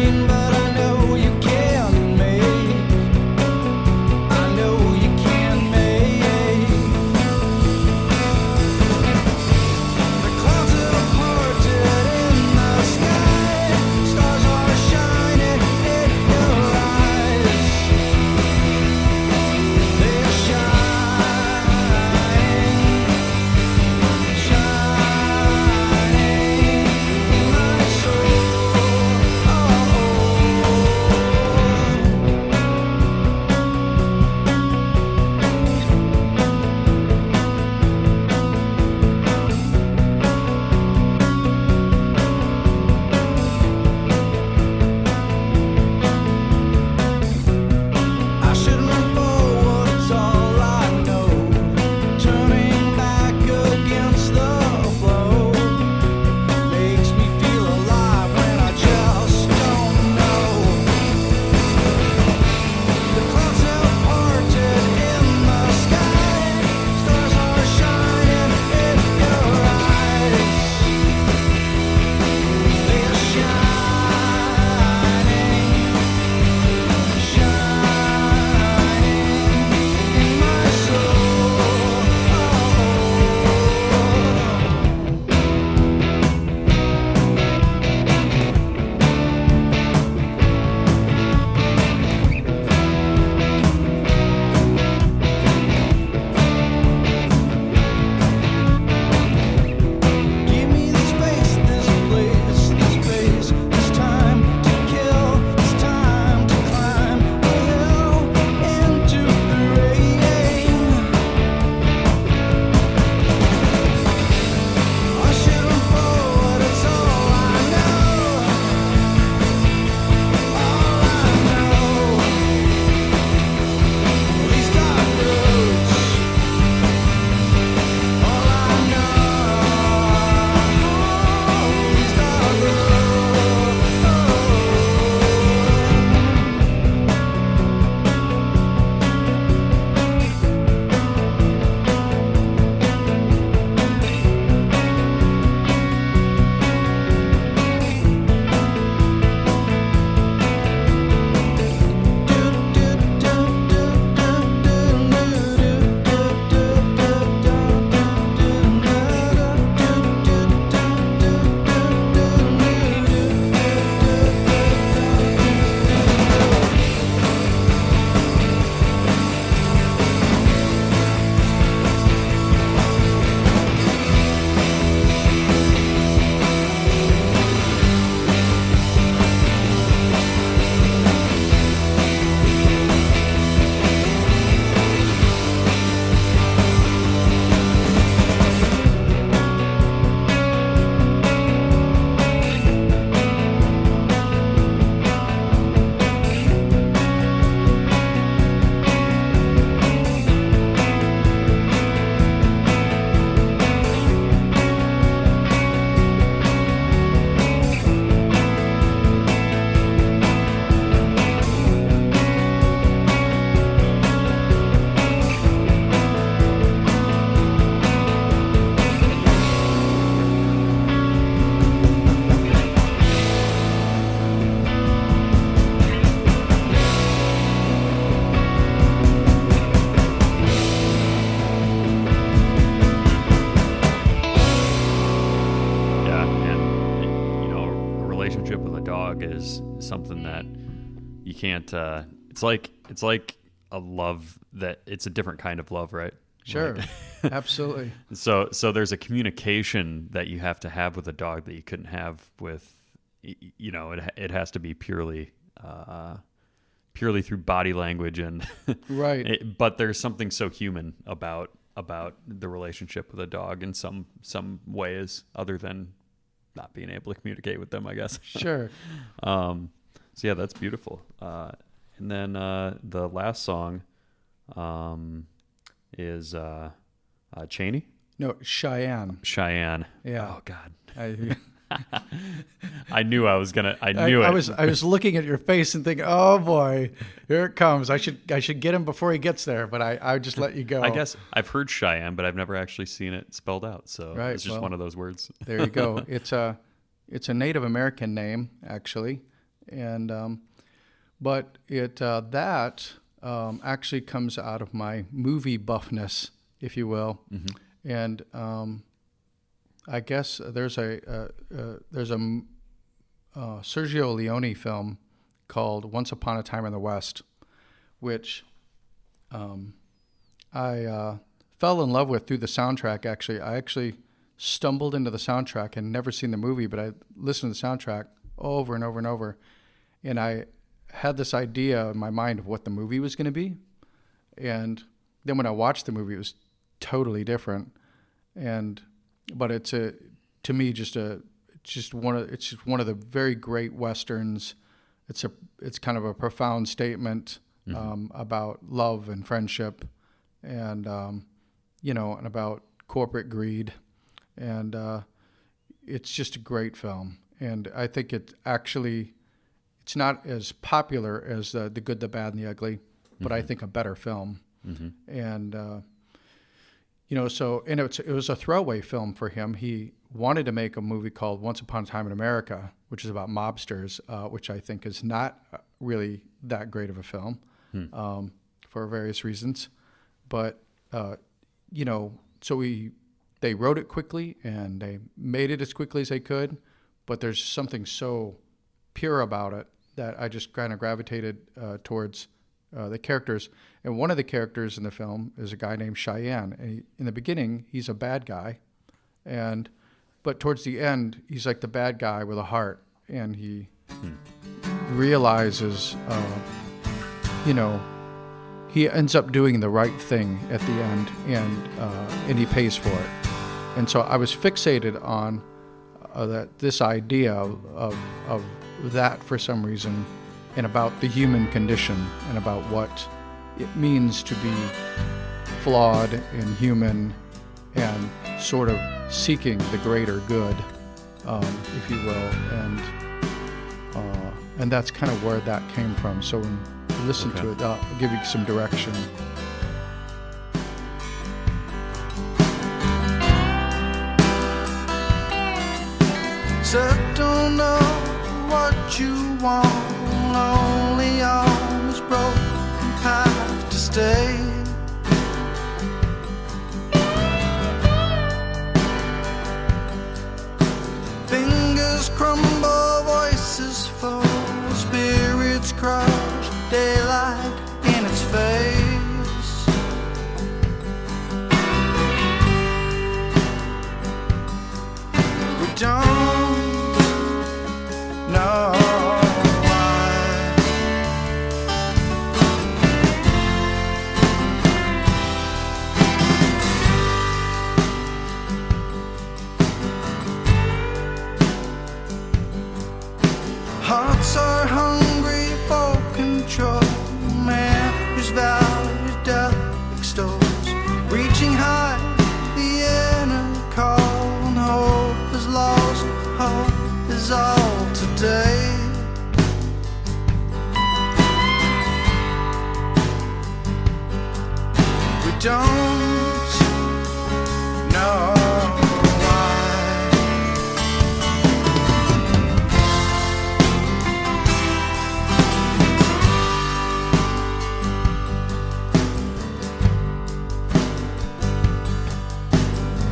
dog is something that you can't. It's like a love that it's a different kind of love, right? Sure, absolutely. So there's a communication that you have to have with a dog that you couldn't have with, it has to be purely through body language and Right. but there's something so human about the relationship with a dog in some ways, other than not being able to communicate with them, I guess. Sure. So yeah, that's beautiful. And then the last song is Cheney? No, Cheyenne. Cheyenne. Yeah. Oh God. I I knew I was gonna. I I knew it. was looking at your face and thinking, oh boy, here it comes. I should get him before he gets there, but I just let you go. I guess I've heard Cheyenne, but I've never actually seen it spelled out. So Right, it's just well, one of those words. There you go. It's a Native American name actually, and but it that actually comes out of my movie buffness, if you will, and I guess there's a Sergio Leone film called Once Upon a Time in the West, which I fell in love with through the soundtrack. Actually, I actually stumbled into the soundtrack and never seen the movie, but I listened to the soundtrack over and over and over, and I had this idea in my mind of what the movie was going to be, and then when I watched the movie, it was totally different, but it's to me just one of the very great westerns. It's kind of a profound statement about love and friendship, and and about corporate greed, and it's just a great film. And I think it's not as popular as the Good, the Bad, and the Ugly, but I think a better film. And so it was a throwaway film for him. He wanted to make a movie called Once Upon a Time in America, which is about mobsters, which I think is not really that great of a film for various reasons. But so they wrote it quickly and they made it as quickly as they could. But there's something so pure about it that I just kind of gravitated towards the characters. And one of the characters in the film is a guy named Cheyenne. And in the beginning, he's a bad guy, but towards the end, he's like the bad guy with a heart, and he realizes, he ends up doing the right thing at the end, and he pays for it. And so I was fixated on this idea of that for some reason, and about the human condition, and about what it means to be flawed and human, and sort of seeking the greater good, if you will, and that's kind of where that came from. So when you listen to it, I'll give you some direction. Said don't know what you want, lonely arms broken, have to stay. Fingers crumble, voices fall, spirits crush, daylight in its face. We don't know why. Hearts are hungry for control. Man whose value death extols, reaching high, the inner call, and hope is lost, hope is all today. We don't know why.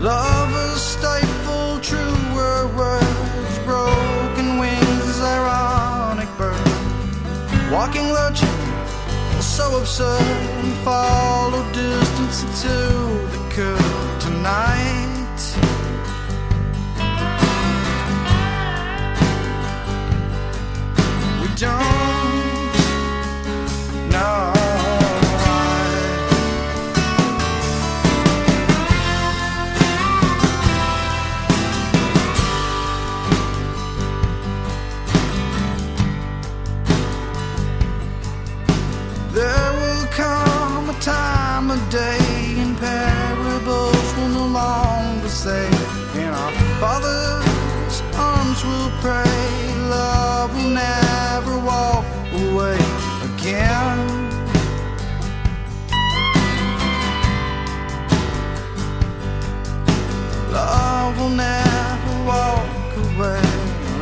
Lovers stifle truer words, broken wings are closer and follow distance into the curve tonight. We don't know. There will come a time of day in parables will no longer say, in our Father's arms will pray, love will never walk away again. Love will never walk away.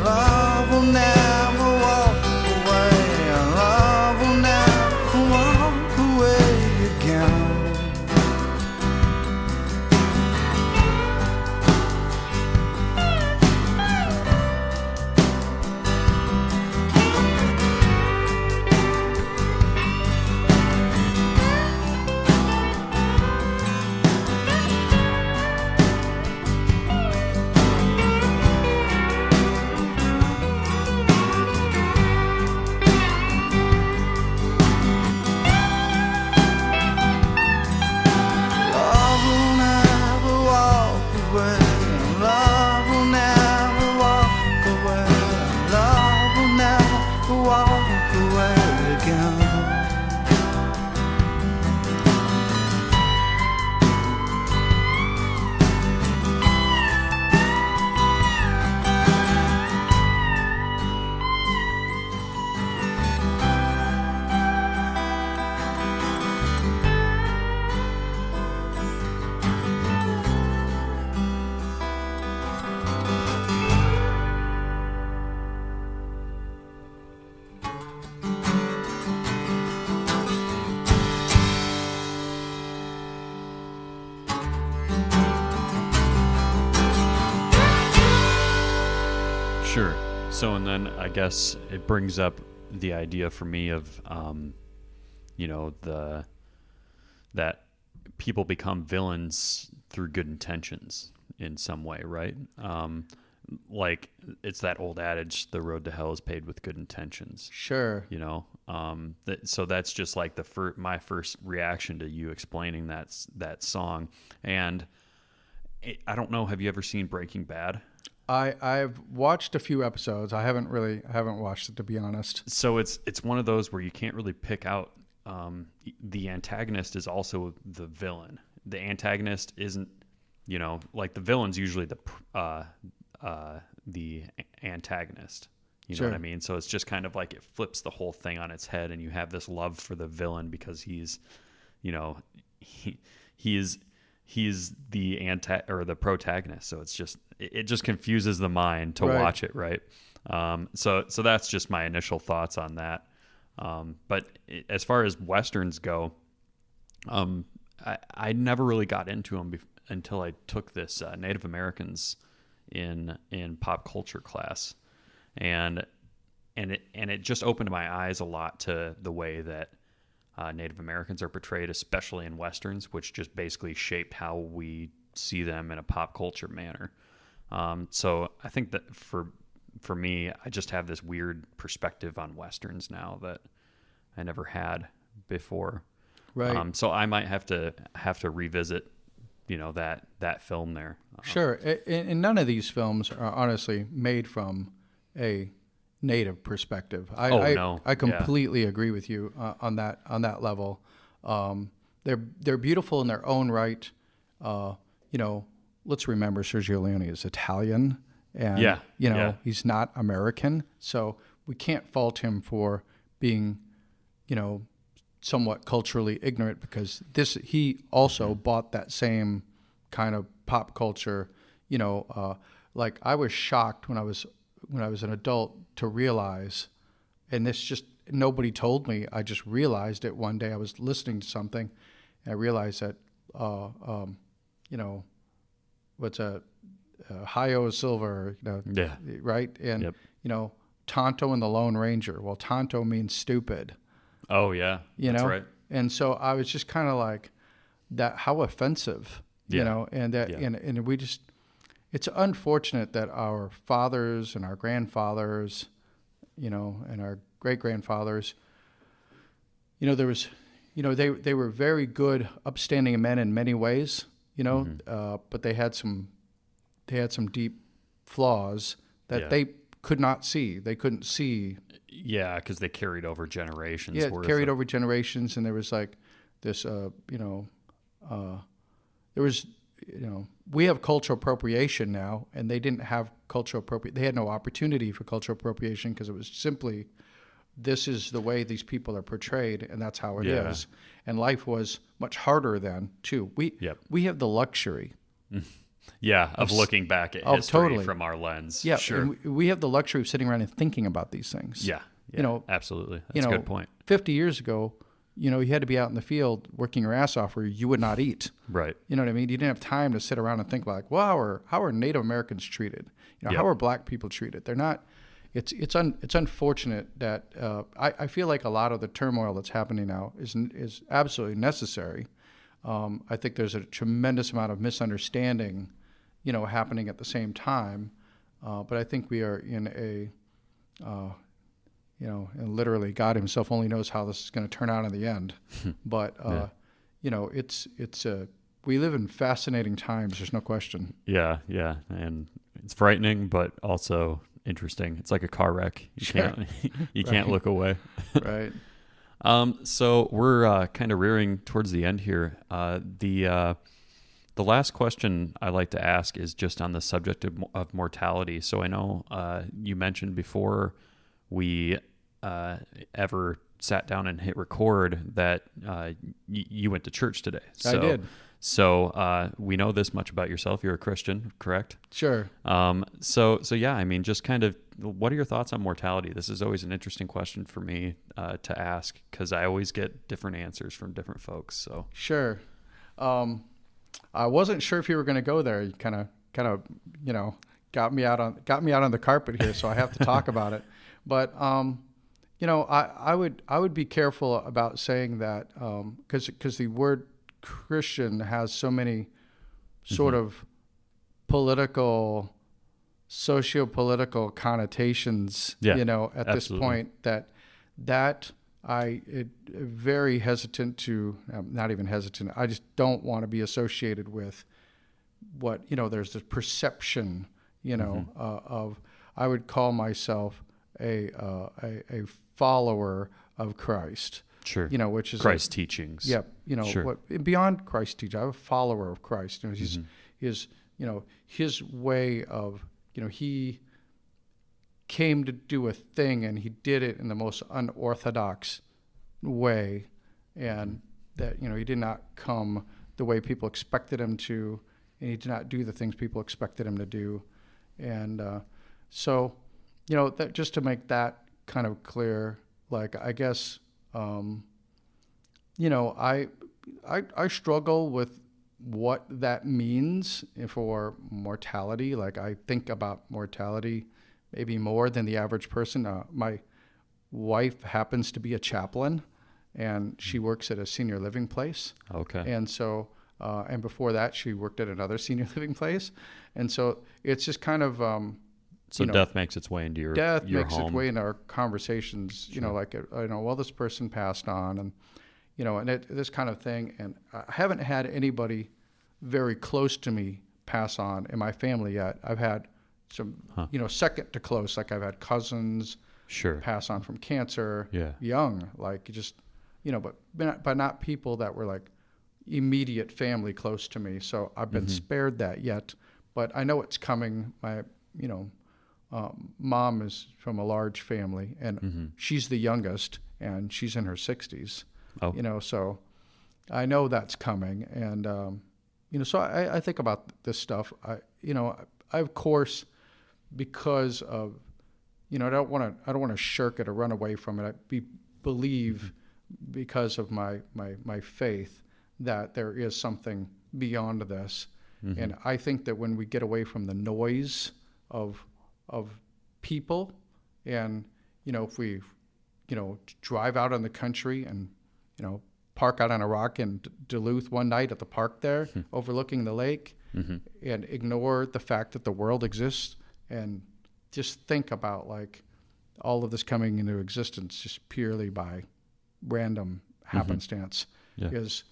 Love will never walk away. Love will never walk away again. Love will never walk away. Love will never walk away. Love will never walk away again. Sure. So, and then I guess it brings up the idea for me of, that people become villains through good intentions in some way, right? Like it's that old adage, the road to hell is paved with good intentions. Sure. So that's just like my first reaction to you explaining that song. And I don't know, have you ever seen Breaking Bad? I've watched a few episodes. I haven't watched it, to be honest. So it's one of those where you can't really pick out. The antagonist is also the villain. The antagonist isn't, like the villain's usually the antagonist. You know Sure. what I mean? So it's just kind of like it flips the whole thing on its head, and you have this love for the villain because he's the or the protagonist. So it's just it just confuses the mind to Right. watch it, right? So that's just my initial thoughts on that. But as far as Westerns go, I never really got into them until I took this Native Americans in pop culture class, and it just opened my eyes a lot to the way that Native Americans are portrayed, especially in Westerns, which just basically shaped how we see them in a pop culture manner. So I think that for me, I just have this weird perspective on Westerns now that I never had before. Right. So I might have to revisit, that film there. Sure. And none of these films are honestly made from a native perspective. No. I completely agree with you on that level. They're beautiful in their own right. Let's remember Sergio Leone is Italian, and he's not American, so we can't fault him for being, somewhat culturally ignorant, because he also bought that same kind of pop culture. Like I was shocked when I was an adult to realize, and this just nobody told me. I just realized it one day. I was listening to something, and I realized that what's a Hi-Yo is silver, right? And Tonto and the Lone Ranger. Well, Tonto means stupid. Oh yeah, that's right. And so I was just kind of like, that, how offensive, you know, and that, and we just, it's unfortunate that our fathers and our grandfathers, you know, and our great grandfathers, you know, there was, you know, they were very good, upstanding men in many ways, you know, but they had some deep flaws that they could not see. They couldn't see. Yeah, because they carried over generations. Yeah, carried over generations, and there was like this, you know, there was, you know, we have cultural appropriation now, and they didn't have cultural appropriation. They had no opportunity for cultural appropriation because it was simply, this is the way these people are portrayed, and that's how it is. And life was much harder then too. We have the luxury. Of looking back at history from our lens. Yeah, sure. And we have the luxury of sitting around and thinking about these things. Yeah, you know, absolutely. That's a good point. 50 years ago, you know, you had to be out in the field working your ass off, or you would not eat. Right. You know what I mean? You didn't have time to sit around and think like, well, how are Native Americans treated? You know, how are Black people treated? They're not. It's unfortunate that I feel like a lot of the turmoil that's happening now is absolutely necessary. I think there's a tremendous amount of misunderstanding, you know, happening at the same time. But I think we are in a, you know, and literally God himself only knows how this is going to turn out in the end. But, you know, we live in fascinating times. There's no question. Yeah. And it's frightening, but also interesting. It's like a car wreck. You can't look away. Right. So we're kind of rearing towards the end here. The last question I like to ask is just on the subject of mortality. So I know you mentioned before we ever sat down and hit record that you went to church today. So, I did. So we know this much about yourself. You're a Christian, correct? Sure. So yeah, I mean, just kind of, what are your thoughts on mortality? This is always an interesting question for me to ask, because I always get different answers from different folks. So sure. I wasn't sure if you were going to go there. You kind of, you know, got me out on the carpet here, so I have to talk about it. But you know, I would be careful about saying that because the word Christian has so many sort of political, socio-political connotations, you know, at this point that I very hesitant to, not even hesitant, I just don't want to be associated with what, you know, there's this perception, you know, of, I would call myself a follower of Christ. Sure. You know, which is Christ's teachings. Yep. You know, what beyond Christ's teaching, I'm a follower of Christ. You know, his you know, his way of, you know, he came to do a thing and he did it in the most unorthodox way, and that, you know, he did not come the way people expected him to, and he did not do the things people expected him to do. And so, you know, that, just to make that kind of clear, like, I guess, you know, I struggle with what that means for mortality. Like, I think about mortality maybe more than the average person. My wife happens to be a chaplain, and she works at a senior living place. Okay. And so, and before that, she worked at another senior living place. And so it's just kind of, so death makes its way into your home. Its way into our conversations, sure. You know, like, you know, well, this person passed on, and, you know, and this kind of thing. And I haven't had anybody very close to me pass on in my family yet. I've had some, you know, second to close, like I've had cousins pass on from cancer, young, like, just, you know, but not people that were like immediate family close to me. So I've been spared that yet, but I know it's coming. My, you know, mom is from a large family, and she's the youngest, and she's in her 60s. Oh. You know, so I know that's coming, and you know, so I think about this stuff. You know, I of course, because of, you know, I don't want to shirk it or run away from it. I believe because of my faith that there is something beyond this, and I think that when we get away from the noise of people, and, you know, if we, you know, drive out in the country and, you know, park out on a rock in Duluth one night at the park there, overlooking the lake, and ignore the fact that the world exists, and just think about like all of this coming into existence just purely by random happenstance is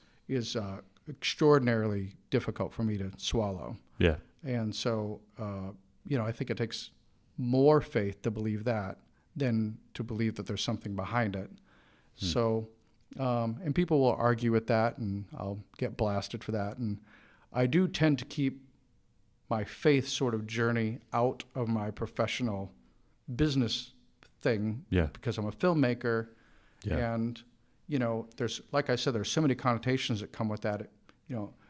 extraordinarily difficult for me to swallow. Yeah. And so, I think it takes more faith to believe that than to believe that there's something behind it. So, and people will argue with that, and I'll get blasted for that. And I do tend to keep my faith sort of journey out of my professional business thing because I'm a filmmaker. Yeah. And, there's, like I said, there's so many connotations that come with that. It,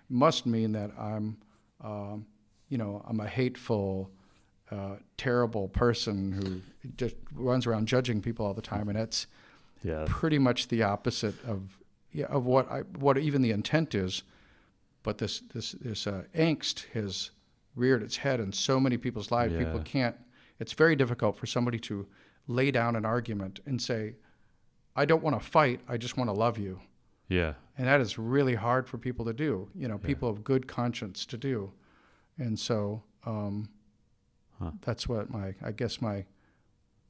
must mean that I'm a hateful, terrible person who just runs around judging people all the time. And that's pretty much the opposite of what even the intent is. But this angst has reared its head in so many people's lives. Yeah. People can't. It's very difficult for somebody to lay down an argument and say, "I don't want to fight. I just want to love you." Yeah. And that is really hard for people to do. People of good conscience to do. And so that's what my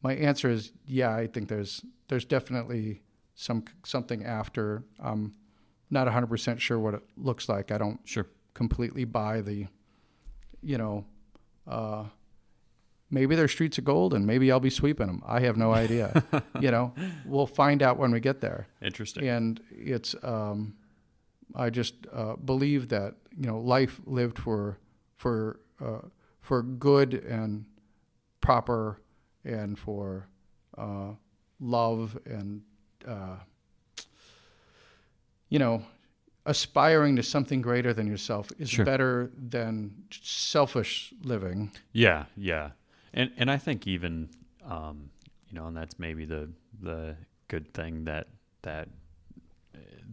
answer is. Yeah, I think there's definitely something after. I'm not 100% sure what it looks like. I don't completely buy the, maybe they're streets of gold and maybe I'll be sweeping them. I have no idea. We'll find out when we get there. Interesting. And it's, I just believe that, life lived for good and proper and for love and, aspiring to something greater than yourself is better than selfish living. Yeah, yeah. And I think even, and that's maybe the good thing that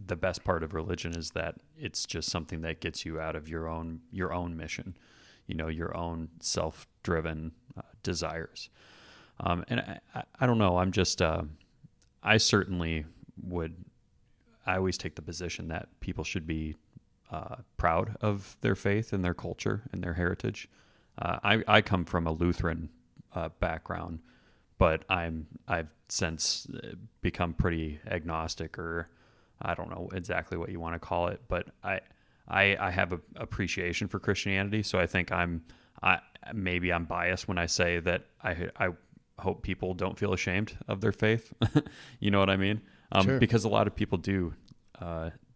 the best part of religion is that it's just something that gets you out of your own mission, your own self-driven desires. And I don't know, I'm just, I certainly I always take the position that people should be proud of their faith and their culture and their heritage. I come from a Lutheran background, but I've since become pretty agnostic, or I don't know exactly what you want to call it, but I have a appreciation for Christianity. So I think maybe I'm biased when I say that I hope people don't feel ashamed of their faith. You know what I mean? Because a lot of people do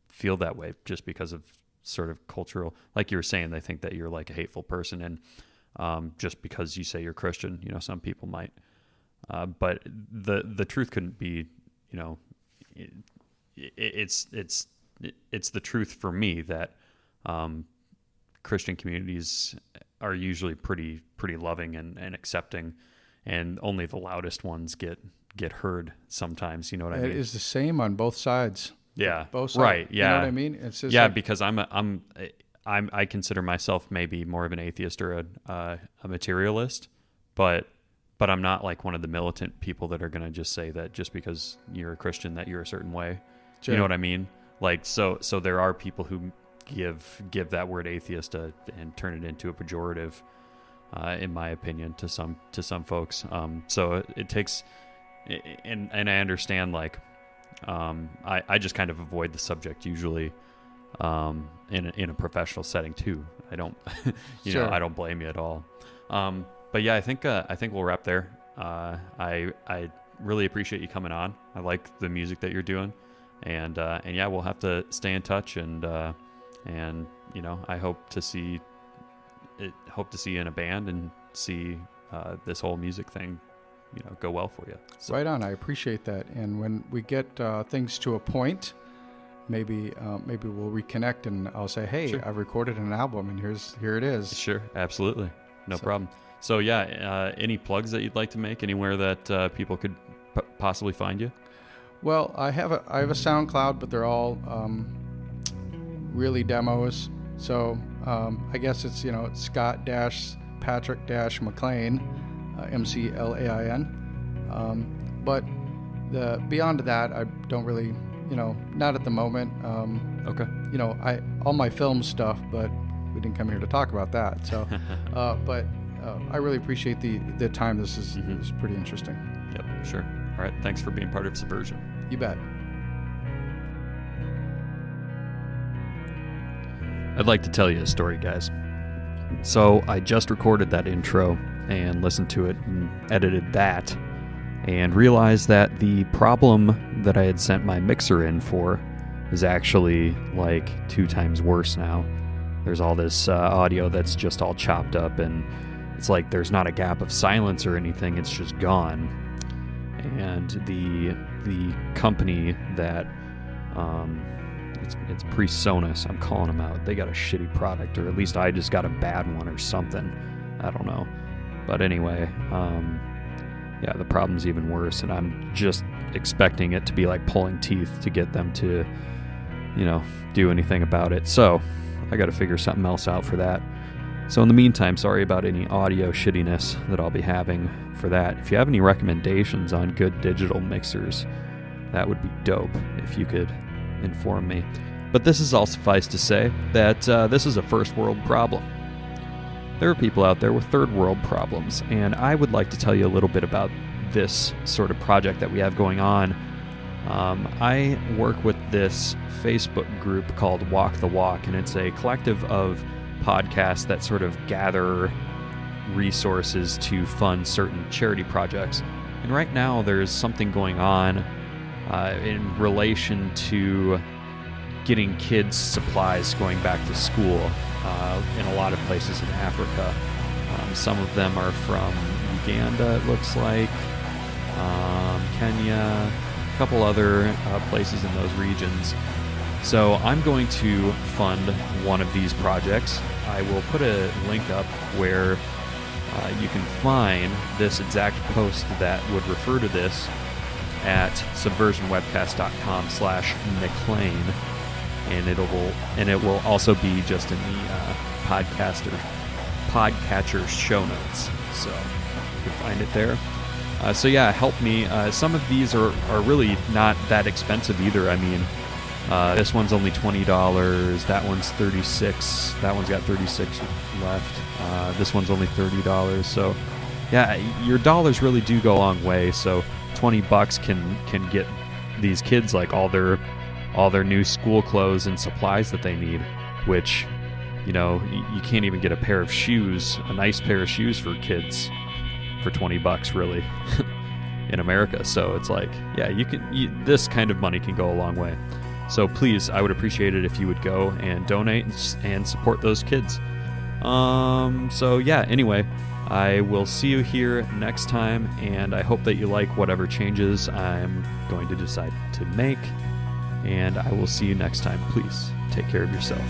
feel that way just because of sort of cultural, like you were saying, they think that you're like a hateful person, and just because you say you're Christian, some people might. But the truth couldn't be, it's the truth for me that Christian communities are usually pretty loving and accepting, and only the loudest ones get heard sometimes. You know what I mean? It is the same on both sides. Yeah. Both sides. Right. Yeah. You know what I mean? It's just because I consider myself maybe more of an atheist or a materialist, but I'm not like one of the militant people that are going to just say that just because you're a Christian that you're a certain way. Sure. You know what I mean? Like, so there are people who give that word atheist and turn it into a pejorative, in my opinion, to some folks. So it takes, and I understand, like, I just kind of avoid the subject usually, in a professional setting too. I don't, I don't blame you at all. But yeah, I think we'll wrap there. I really appreciate you coming on. I like the music that you're doing, and yeah, we'll have to stay in touch, and I hope to see you in a band and see this whole music thing go well for you. So. Right on. I appreciate that. And when we get things to a point, maybe we'll reconnect, and I'll say, hey, sure. I've recorded an album, and here it is. Sure. Absolutely. No problem. So yeah, any plugs that you'd like to make anywhere that people could possibly find you? Well, I have a SoundCloud, but they're all really demos. So I guess it's Scott-Patrick-McLain, McLain. But beyond that, I don't really not at the moment. Okay. All my film stuff, but we didn't come here to talk about that. So, but I really appreciate the time. This is pretty interesting. Yep, sure. All right, thanks for being part of Subversion. You bet. I'd like to tell you a story, guys. So I just recorded that intro and listened to it and edited that and realized that the problem that I had sent my mixer in for is actually like 2 times worse now. There's all this audio that's just all chopped up, and it's like there's not a gap of silence or anything, it's just gone. And the company that it's PreSonus, I'm calling them out. They got a shitty product, or at least I just got a bad one or something. I don't know. But anyway, the problem's even worse, and I'm just expecting it to be like pulling teeth to get them to, do anything about it. So I got to figure something else out for that. So in the meantime, sorry about any audio shittiness that I'll be having for that. If you have any recommendations on good digital mixers, that would be dope if you could inform me. But this is all suffice to say that this is a first world problem. There are people out there with third world problems, and I would like to tell you a little bit about this sort of project that we have going on. I work with this Facebook group called Walk the Walk, and it's a collective of podcasts that sort of gather resources to fund certain charity projects. And right now there's something going on in relation to getting kids supplies going back to school in a lot of places in Africa. Some of them are from Uganda, it looks like, Kenya, a couple other places in those regions. So I'm going to fund one of these projects. I will put a link up where you can find this exact post that would refer to this at subversionwebcast.com/McLain, and it will also be just in the podcatcher's show notes, so you can find it there. Help me. Some of these are really not that expensive either. I mean, this one's only $20. That one's $36. That one's got $36 left. This one's only $30. So, yeah, your dollars really do go a long way. So, $20 can get these kids like all their new school clothes and supplies that they need, which, you can't even get a pair of shoes, a nice pair of shoes for kids for $20 really in America. So it's like, yeah, this kind of money can go a long way. So please, I would appreciate it if you would go and donate and support those kids. Anyway, I will see you here next time, and I hope that you like whatever changes I'm going to decide to make, and I will see you next time. Please take care of yourself.